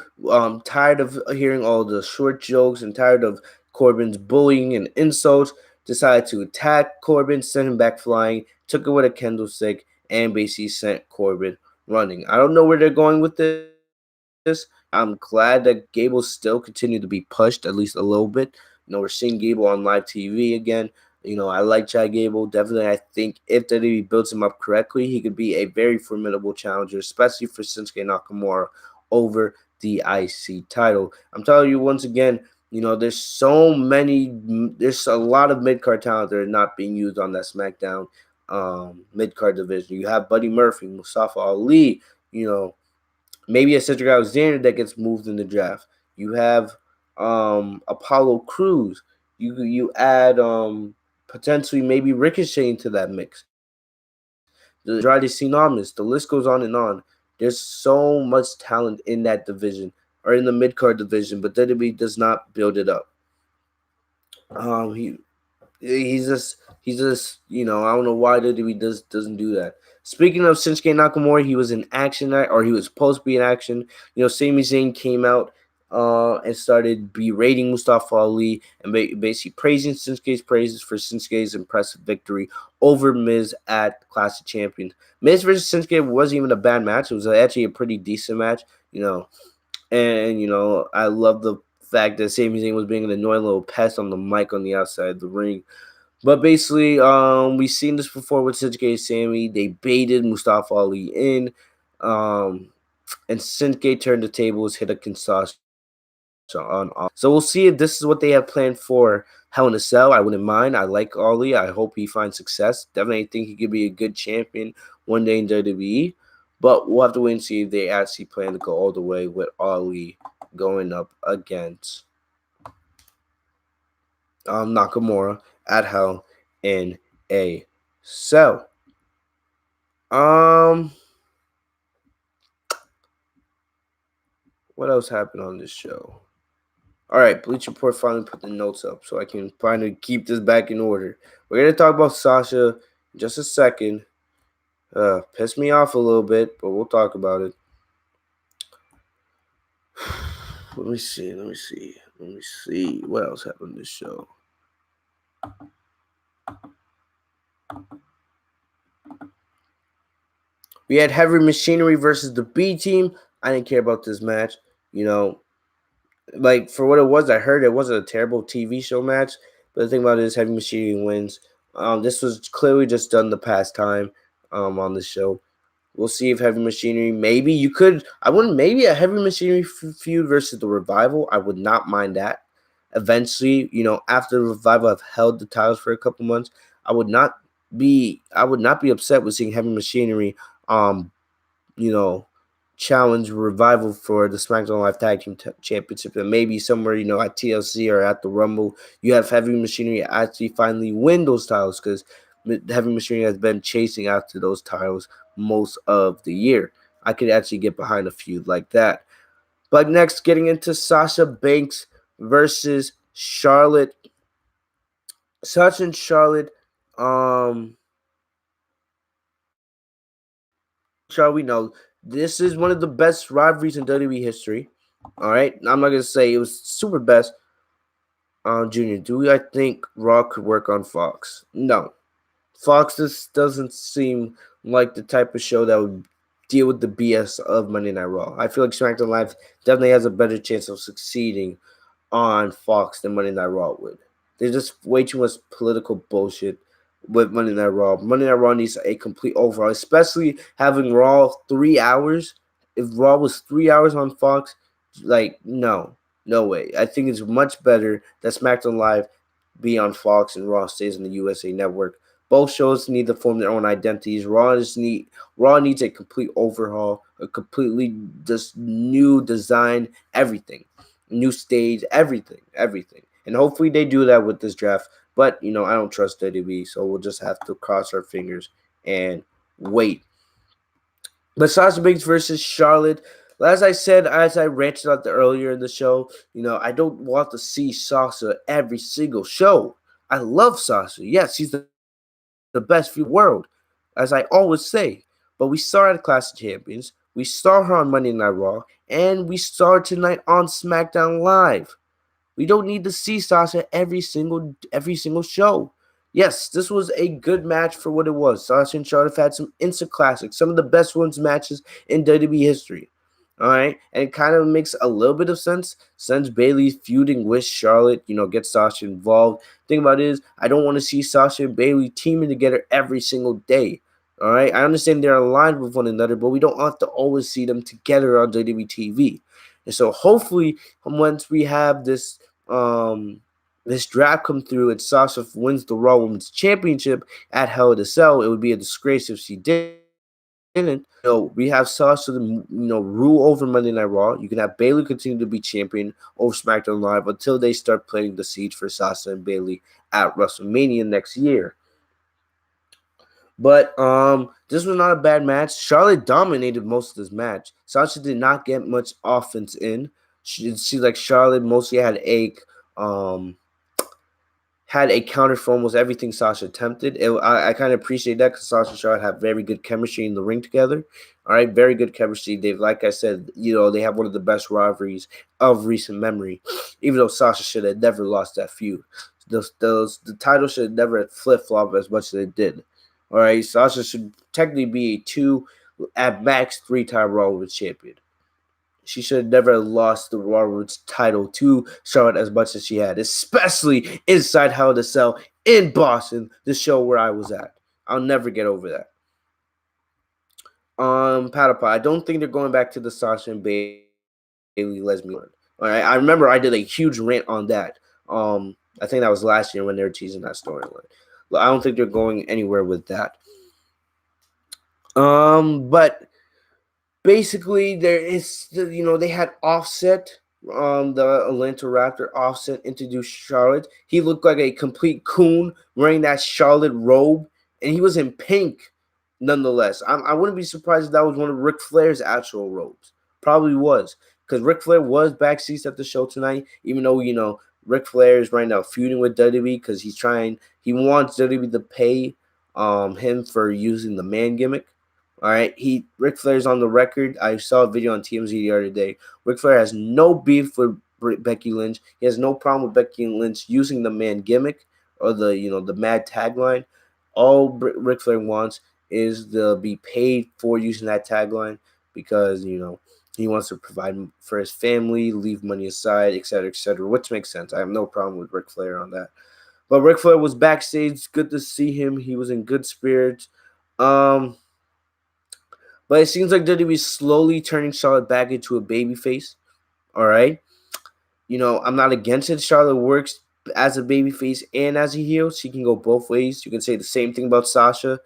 tired of hearing all the short jokes and tired of Corbin's bullying and insults, decided to attack Corbin, send him back flying, took it with a candlestick, and basically sent Corbin running. I don't know where they're going with this. I'm glad that Gable still continued to be pushed at least a little bit. We're seeing Gable on live TV again. I like Chad Gable. Definitely, I think if WWE builds him up correctly, he could be a very formidable challenger, especially for Shinsuke Nakamura over the IC title. I'm telling you once again, there's a lot of mid-card talent that are not being used on that SmackDown mid-card division. You have Buddy Murphy, Mustafa Ali, maybe a Cedric Alexander that gets moved in the draft. You have Apollo Crews. You add potentially maybe Ricochet into that mix. The Andrade Cien, the list goes on and on. There's so much talent in that division or in the mid-card division, but WWE does not build it up. He's just I don't know why WWE doesn't do that. Speaking of Shinsuke Nakamura, he was in action, or he was supposed to be in action. Sami Zayn came out and started berating Mustafa Ali and basically praising Shinsuke's praises for Shinsuke's impressive victory over Miz at Clash of Champions. Miz versus Shinsuke wasn't even a bad match. It was actually a pretty decent match, and I love the fact that Sami Zayn was being an annoying little pest on the mic on the outside of the ring. But basically, we've seen this before with Shinsuke and Sammy. They baited Mustafa Ali in, and Shinsuke turned the tables, hit a Kinshasa on all. So we'll see if this is what they have planned for Hell in a Cell. I wouldn't mind. I like Ali. I hope he finds success. Definitely think he could be a good champion one day in WWE. But we'll have to wait and see if they actually plan to go all the way with Ali going up against Nakamura at Hell in a Cell. What else happened on this show? All right, Bleach Report finally put the notes up so I can finally keep this back in order. We're going to talk about Sasha in just a second. Pissed me off a little bit, but we'll talk about it. Let me see. What else happened on this show? We had Heavy Machinery versus the B Team. I didn't care about this match. Like, for what it was, I heard it wasn't a terrible TV show match. But the thing about it is Heavy Machinery wins. This was clearly just done the past time on the show. We'll see if Heavy Machinery, maybe a Heavy Machinery feud versus the Revival. I would not mind that. Eventually, after the Revival have held the titles for a couple months, I would not be upset with seeing Heavy Machinery, challenge Revival for the SmackDown Live Tag Team Championship, and maybe somewhere, at TLC or at the Rumble, you have Heavy Machinery actually finally win those titles, because Heavy Machinery has been chasing after those titles most of the year. I could actually get behind a feud like that. But next, getting into Sasha Banks versus Charlotte. Sasha and Charlotte, we know this is one of the best rivalries in WWE history. All right, I'm not gonna say it was super best. Junior, do I think Raw could work on Fox? No, Fox just doesn't seem like the type of show that would deal with the BS of Monday Night Raw. I feel like SmackDown Live definitely has a better chance of succeeding on Fox than Monday Night Raw would. There's just way too much political bullshit with Monday Night Raw. Monday Night Raw needs a complete overhaul, especially having Raw 3 hours. If Raw was 3 hours on Fox, no way. I think it's much better that SmackDown Live be on Fox and Raw stays on the USA Network. Both shows need to form their own identities. Raw needs a complete overhaul, a completely just new design, everything, new stage, everything. And hopefully they do that with this draft. But I don't trust WWE, so we'll just have to cross our fingers and wait. But Sasha Banks versus Charlotte. As I said, as I ranted out earlier in the show, I don't want to see Sasha every single show. I love Sasha. Yes, she's the best in the world, as I always say. But we saw her at Clash of Champions. We saw her on Monday Night Raw. And we saw her tonight on SmackDown Live. We don't need to see Sasha every single show. Yes, this was a good match for what it was. Sasha and Charlotte have had some instant classics, some of the best ones matches in WWE history. All right, and it kind of makes a little bit of sense since Bayley feuding with Charlotte, gets Sasha involved. Thing about it is, I don't want to see Sasha and Bayley teaming together every single day. All right, I understand they're aligned with one another, but we don't have to always see them together on WWE TV. And so hopefully, once we have this draft come through and Sasha wins the Raw Women's Championship at Hell in a Cell, it would be a disgrace if she didn't. We have Sasha, rule over Monday Night Raw. You can have Bayley continue to be champion over SmackDown Live until they start planting the seeds for Sasha and Bayley at WrestleMania next year. But this was not a bad match. Charlotte dominated most of this match. Sasha did not get much offense in. She like Charlotte mostly had had a counter for almost everything Sasha attempted. I kind of appreciate that because Sasha and Charlotte have very good chemistry in the ring together. All right, very good chemistry. They've, like I said, they have one of the best rivalries of recent memory. Even though Sasha should have never lost that feud, the title should have never flip flop as much as it did. All right, Sasha should technically be a 2 at max 3-time Raw Women's Champion. She should have never lost the Raw Women's title to Charlotte as much as she had, especially inside Hell in a Cell in Boston, the show where I was at. I'll never get over that. Patapon, I don't think they're going back to the Sasha and Bayley lesbian. All right, I remember I did a huge rant on that. I think that was last year when they were teasing that storyline. I don't think they're going anywhere with that. But basically, there is, they had Offset, the Atlanta Raptor. Offset introduced Charlotte. He looked like a complete coon wearing that Charlotte robe, and he was in pink nonetheless. I wouldn't be surprised if that was one of Ric Flair's actual robes. Probably was, because Ric Flair was backstage at the show tonight, even though, Ric Flair is right now feuding with WWE because he wants WWE to pay him for using the man gimmick. All right, Ric Flair's on the record. I saw a video on TMZ the other day. Ric Flair has no beef with Becky Lynch. He has no problem with Becky Lynch using the man gimmick or the mad tagline. All Ric Flair wants is to be paid for using that tagline because he wants to provide for his family, leave money aside, etc., which makes sense. I have no problem with Ric Flair on that. But Ric Flair was backstage. Good to see him. He was in good spirits. But it seems like WWE is slowly turning Charlotte back into a babyface. All right. I'm not against it. Charlotte works as a babyface and as a heel. She can go both ways. You can say the same thing about Sasha.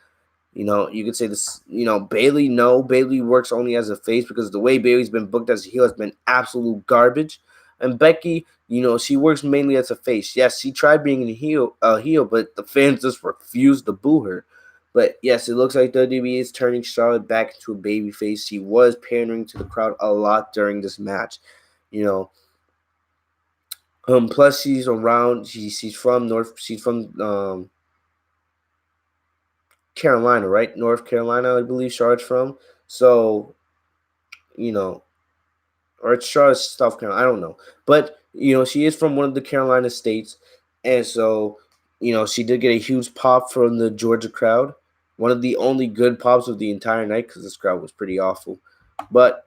You could say this, Bayley, no. Bayley works only as a face because the way Bayley's been booked as a heel has been absolute garbage. And Becky, she works mainly as a face. Yes, she tried being a heel, but the fans just refused to boo her. But yes, it looks like WWE is turning Charlotte back into a babyface. She was pandering to the crowd a lot during this match. Plus she's around. She's from Carolina, right? North Carolina, I believe Charlotte's from. So, or it's Charlotte, South Carolina. I don't know. But, she is from one of the Carolina states. And so, she did get a huge pop from the Georgia crowd. One of the only good pops of the entire night because this crowd was pretty awful. But,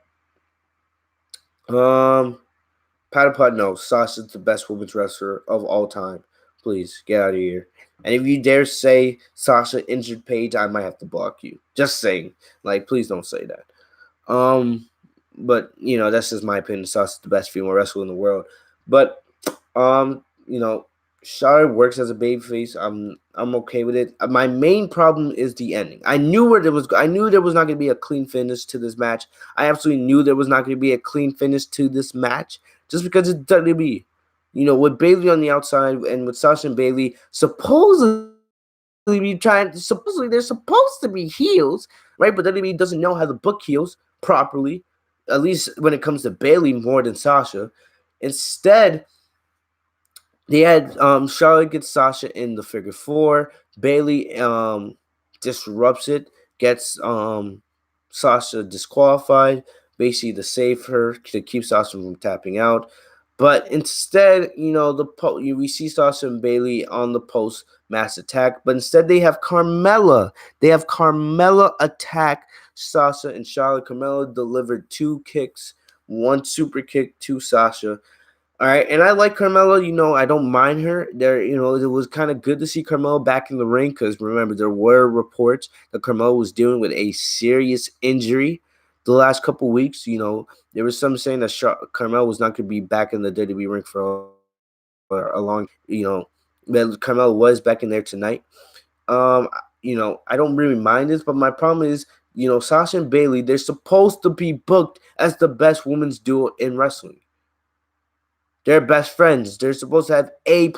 Patapod, no. Sasha's the best women's wrestler of all time. Please, get out of here. And if you dare say Sasha injured Paige, I might have to block you. Just saying. Please don't say that. But, that's just my opinion. Sasha's the best female wrestler in the world. But, Charlotte works as a babyface. I'm okay with it. My main problem is the ending. I knew there was not going to be a clean finish to this match. I absolutely knew there was not going to be a clean finish to this match just because it's WWE. With Bayley on the outside and with Sasha and Bayley supposedly they're supposed to be heels, right? But WWE doesn't know how to book heels properly, at least when it comes to Bayley more than Sasha. Instead, they had Charlotte get Sasha in the figure 4. Bayley disrupts it, gets Sasha disqualified, basically to save her, to keep Sasha from tapping out. But instead, we see Sasha and Bayley on the post mass attack. But instead, they have Carmella. They have Carmella attack Sasha and Charlotte. Carmella delivered 2 kicks, 1 super kick to Sasha. All right, and I like Carmella. I don't mind her. It was kind of good to see Carmella back in the ring because remember there were reports that Carmella was dealing with a serious injury the last couple weeks. There was some saying that Carmella was not going to be back in the WWE ring for a long. That Carmella was back in there tonight. I don't really mind this, but my problem is, Sasha and Bayley, they're supposed to be booked as the best women's duo in wrestling. They're best friends. They're supposed to have A++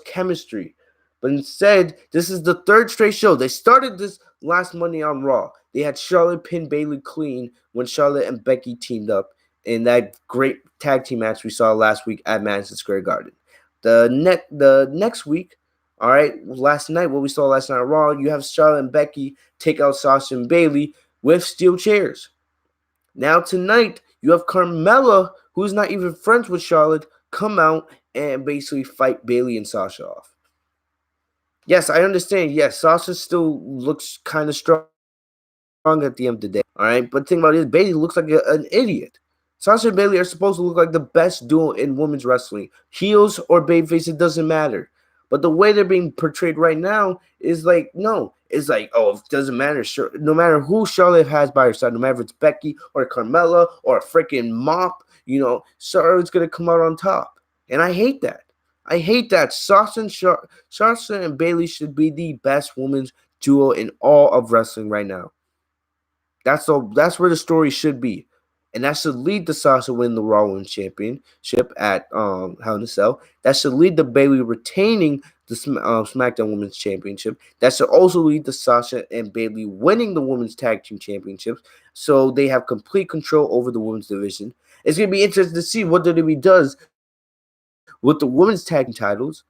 chemistry. But instead, this is the 3rd straight show. They started this last Monday on Raw. They had Charlotte pin Bayley clean when Charlotte and Becky teamed up in that great tag team match we saw last week at Madison Square Garden. The next week, All right, last night, what we saw last night on Raw, you have Charlotte and Becky take out Sasha and Bayley with steel chairs. Now tonight, you have Carmella, who's not even friends with Charlotte, come out and basically fight Bayley and Sasha off. Yes, I understand. Yes, Sasha still looks kind of strong at the end of the day. All right, but the thing about it is, Bayley looks like an idiot. Sasha and Bayley are supposed to look like the best duo in women's wrestling. Heels or babyface, it doesn't matter. But the way they're being portrayed right now is like, no. It's like, oh, it doesn't matter. Sure, no matter who Charlotte has by her side, no matter if it's Becky or Carmella or a freaking mop, Charlotte's going to come out on top. And I hate that. I hate that. Sasha and Bayley should be the best women's duo in all of wrestling right now. That's where the story should be. And that should lead to Sasha winning the Raw Women's Championship at Hell in a Cell. That should lead to Bayley retaining the SmackDown Women's Championship. That should also lead to Sasha and Bayley winning the Women's Tag Team Championships, so they have complete control over the women's division. It's going to be interesting to see what WWE does with the women's tag team titles.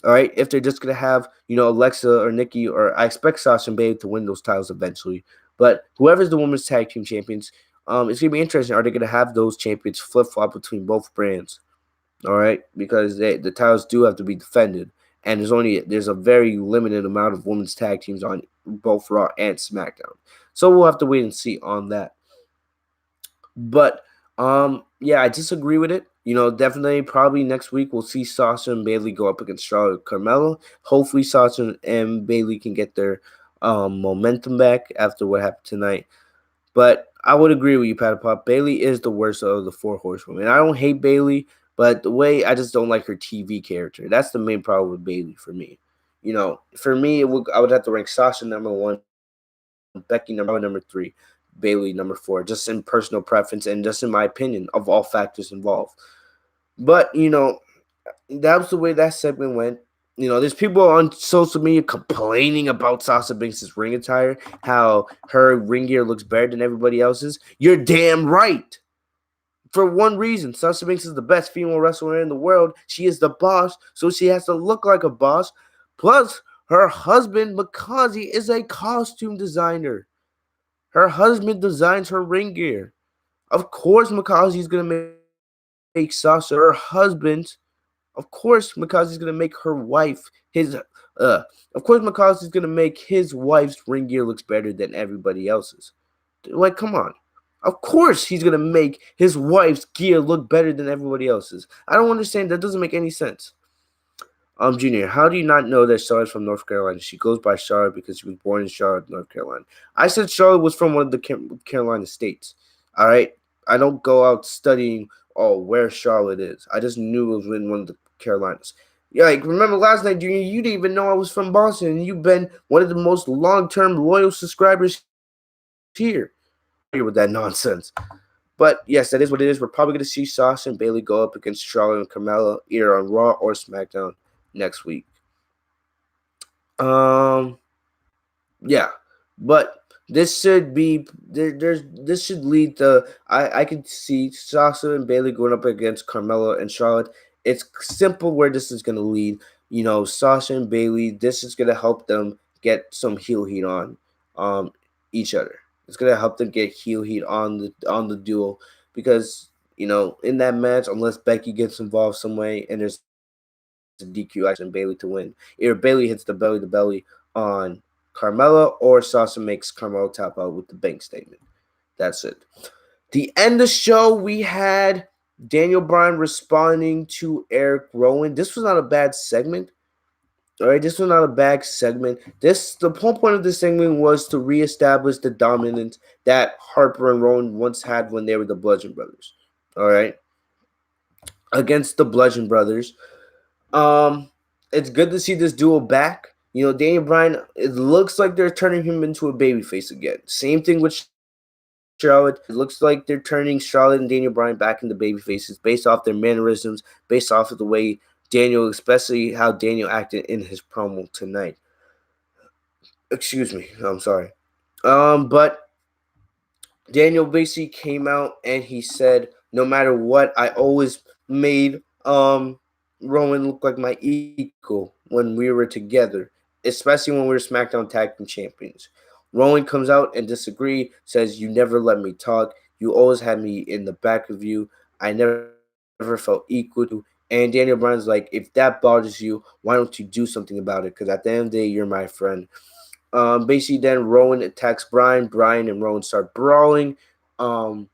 All right, if they're just gonna have Alexa or Nikki, or I expect Sasha and Bayley to win those titles eventually. But whoever's the women's tag team champions, it's gonna be interesting. Are they gonna have those champions flip flop between both brands? All right, because the titles do have to be defended, and there's a very limited amount of women's tag teams on both Raw and SmackDown. So we'll have to wait and see on that. But yeah, I disagree with it. Definitely probably next week we'll see Sasha and Bayley go up against Charlotte and Carmella. Hopefully Sasha and Bayley can get their momentum back after what happened tonight. But I would agree with you, Pat Pop. Bayley is the worst of the four horsewomen. I don't hate Bayley, but the way I just don't like her TV character. That's the main problem with Bayley for me. For me, I would have to rank Sasha number 1, Becky number 2, Charlotte number 3, Bayley number 4, just in personal preference and just in my opinion of all factors involved. But that was the way that segment went. There's people on social media complaining about Sasha Banks' ring attire, how her ring gear looks better than everybody else's. You're damn right. For one reason, Sasha Banks is the best female wrestler in the world. She is the boss, so she has to look like a boss. Plus, her husband, Makazi, is a costume designer. Her husband designs her ring gear. Of course, Makazi is going to make Sasha her husband. Of course, Makazi's gonna make her wife Of course, Makazi's gonna make his wife's ring gear looks better than everybody else's. Like, come on. Of course, he's gonna make his wife's gear look better than everybody else's. I don't understand. That doesn't make any sense. Junior, how do you not know that Charlotte's from North Carolina? She goes by Charlotte because she was born in Charlotte, North Carolina. I said Charlotte was from one of the Carolina states. All right, I don't go out studying where Charlotte is. I just knew it was in one of the Carolinas. Yeah, like, remember last night, Junior, you didn't even know I was from Boston, and you've been one of the most long-term loyal subscribers here. With that nonsense. But yes, that is what it is. We're probably going to see Sasha and Bayley go up against Charlotte and Carmella either on Raw or SmackDown next week. Yeah, but this should be this should lead to I can see Sasha and Bayley going up against Carmella and Charlotte. It's simple where this is going to lead. Sasha and Bayley. This is going to help them get some heel heat on each other. It's going to help them get heel heat on the duo because in that match, unless Becky gets involved some way and there's a DQ, I expect Sasha and Bayley to win. Either Bayley hits the belly to belly on Carmella or Sasha makes Carmella tap out with the bank statement. That's it. The end of the show, we had Daniel Bryan responding to Erick Rowan. This was not a bad segment. All right, this was not a bad segment. The whole point of this segment was to reestablish the dominance that Harper and Rowan once had when they were the Bludgeon Brothers. All right, against the Bludgeon Brothers. It's good to see this duo back. Daniel Bryan, it looks like they're turning him into a babyface again. Same thing with Charlotte. It looks like they're turning Charlotte and Daniel Bryan back into babyfaces based off their mannerisms, based off of the way Daniel, especially how Daniel acted in his promo tonight. Excuse me. I'm sorry. But Daniel basically came out and he said, no matter what, I always made Rowan looked like my equal when we were together, especially when we were SmackDown Tag Team Champions. Rowan comes out and disagrees, says, "You never let me talk. You always had me in the back of you. I never felt equal to you." And Daniel Bryan's like, "If that bothers you, why don't you do something about it? Because at the end of the day, you're my friend." Basically, then Rowan attacks Bryan. Bryan and Rowan start brawling. Um,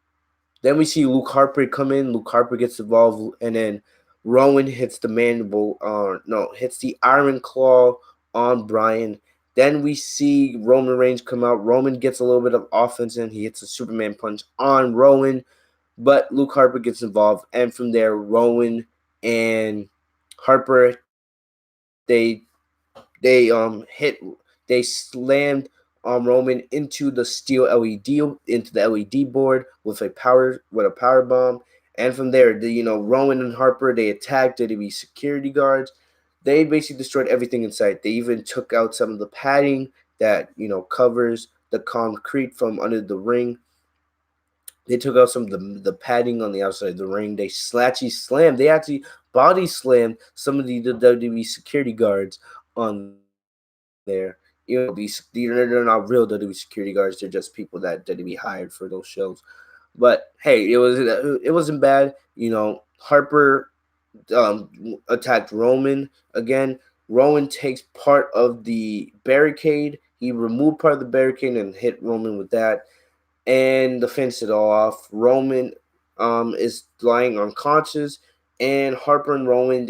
then we see Luke Harper come in. Luke Harper gets involved, and then Rowan hits the mandible. No, hits the Iron Claw on Bryan. Then we see Roman Reigns come out. Roman gets a little bit of offense in. He hits a Superman punch on Rowan, but Luke Harper gets involved, and from there, Rowan and Harper they slammed Roman into the steel LED into the LED board with a power bomb, and from there, Rowan and Harper they attacked. Did be security guards? They basically destroyed everything in sight. They even took out some of the padding that covers the concrete from under the ring. They took out some of the padding on the outside of the ring. They slatchy slammed. They actually body slammed some of the WWE security guards on there. They're not real WWE security guards. They're just people that WWE hired for those shows. But hey, it wasn't bad. Harper attacked Roman again. Rowan takes part of the barricade. He removed part of the barricade and hit Roman with that, and to finish it all off, Roman is lying unconscious, and Harper and Rowan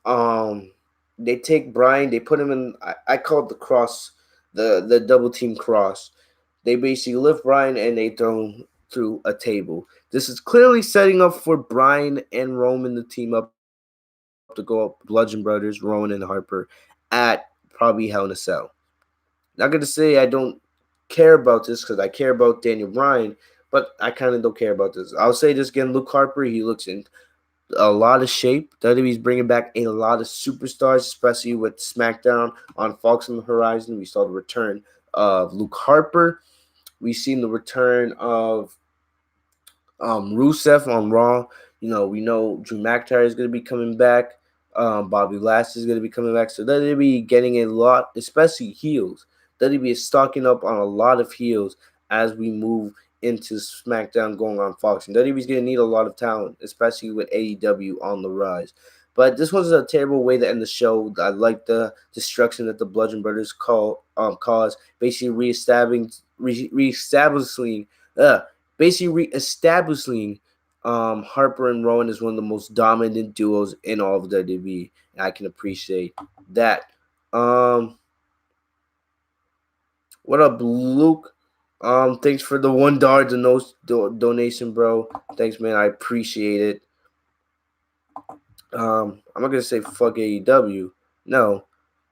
um they take Bryan, they put him in. I call it the cross, the double team cross. They basically lift Bryan and they throw him through a table. This is clearly setting up for Bryan and Roman to team up to go up Bludgeon Brothers, Rowan and Harper, at probably Hell in a Cell. Not gonna say I don't care about this because I care about Daniel Bryan, but I kind of don't care about this. I'll say this again: Luke Harper, he looks in a lot of shape. WWE's bringing back a lot of superstars, especially with SmackDown on Fox on the horizon. We saw the return of Luke Harper. We've seen the return of Rusev on Raw. We know Drew McIntyre is going to be coming back. Bobby Lashley is going to be coming back. So WWE getting a lot, especially heels. WWE is stocking up on a lot of heels as we move into SmackDown going on Fox. And WWE's going to need a lot of talent, especially with AEW on the rise. But this was a terrible way to end the show. I like the destruction that the Bludgeon Brothers caused, basically reestablishing Harper and Rowan is one of the most dominant duos in all of WWE, and I can appreciate that. What up, Luke? Thanks for the $1 donation, bro. Thanks, man. I appreciate it. I'm not gonna say fuck AEW, no.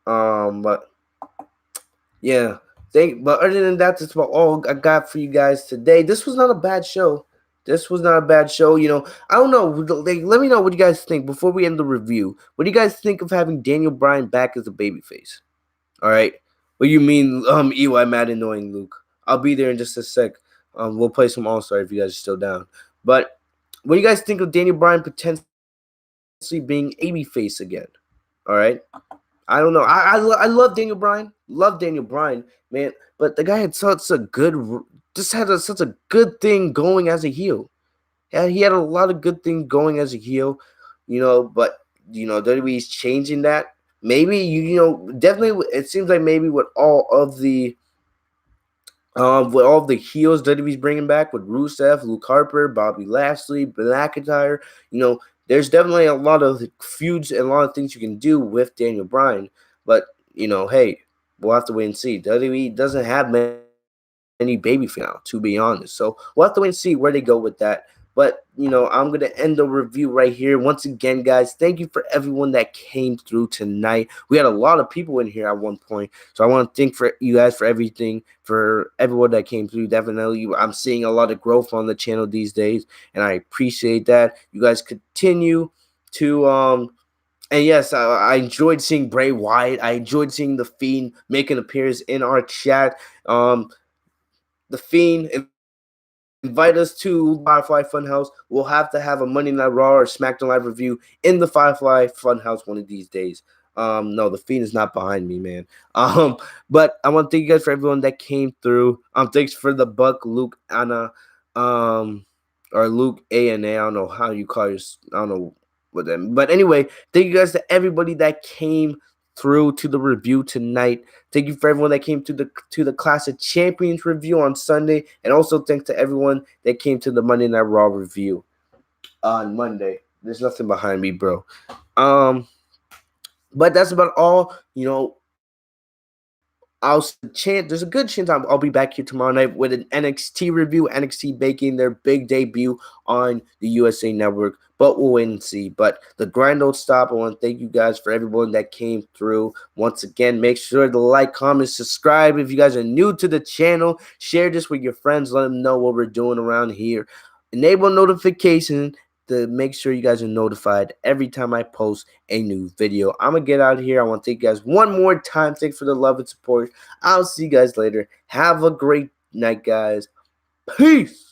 But yeah. But other than that, that's about all I got for you guys today. This was not a bad show. I don't know. Let me know what you guys think before we end the review. What do you guys think of having Daniel Bryan back as a babyface? All right. What do you mean, EY mad annoying, Luke? I'll be there in just a sec. We'll play some All-Star if you guys are still down. But what do you guys think of Daniel Bryan potentially being a babyface again? All right. I don't know. I love Daniel Bryan. Love Daniel Bryan, man. But the guy had such a good thing going as a heel. Yeah, he had a lot of good things going as a heel, but WWE's changing that. Maybe definitely it seems like maybe with all of the heels WWE's bringing back with Rusev, Luke Harper, Bobby Lashley, McIntyre, there's definitely a lot of feuds and a lot of things you can do with Daniel Bryan. But hey, we'll have to wait and see. WWE doesn't have many babyface now, to be honest. So we'll have to wait and see where they go with that. But I'm gonna end the review right here. Once again, guys, thank you for everyone that came through tonight. We had a lot of people in here at one point, so I want to thank for you guys for everything, for everyone that came through. Definitely, I'm seeing a lot of growth on the channel these days, and I appreciate that. You guys continue to And yes, I enjoyed seeing Bray Wyatt. I enjoyed seeing The Fiend make an appearance in our chat. The Fiend, if you're listening, invite us to Firefly Funhouse. We'll have to have a Monday Night Raw or SmackDown Live review in the Firefly Funhouse one of these days. No, the Fiend is not behind me, man. But I want to thank you guys for everyone that came through. Thanks for the Buck, Luke, Anna, or Luke A and A. I don't know how you call your. I don't know what them. But anyway, thank you guys to everybody that came through to the review tonight. Thank you for everyone that came to the Clash of Champions review on Sunday, and also thanks to everyone that came to the Monday Night Raw review on Monday. There's nothing behind me, bro. But that's about all. There's a good chance I'll be back here tomorrow night with an NXT review. NXT making their big debut on the USA Network, but we'll wait and see. But the grind don't stop. I want to thank you guys for everyone that came through. Once again, make sure to like, comment, subscribe. If you guys are new to the channel, share this with your friends. Let them know what we're doing around here. Enable notification to make sure you guys are notified every time I post a new video. I'm going to get out of here. I want to thank you guys one more time. Thanks for the love and support. I'll see you guys later. Have a great night, guys. Peace.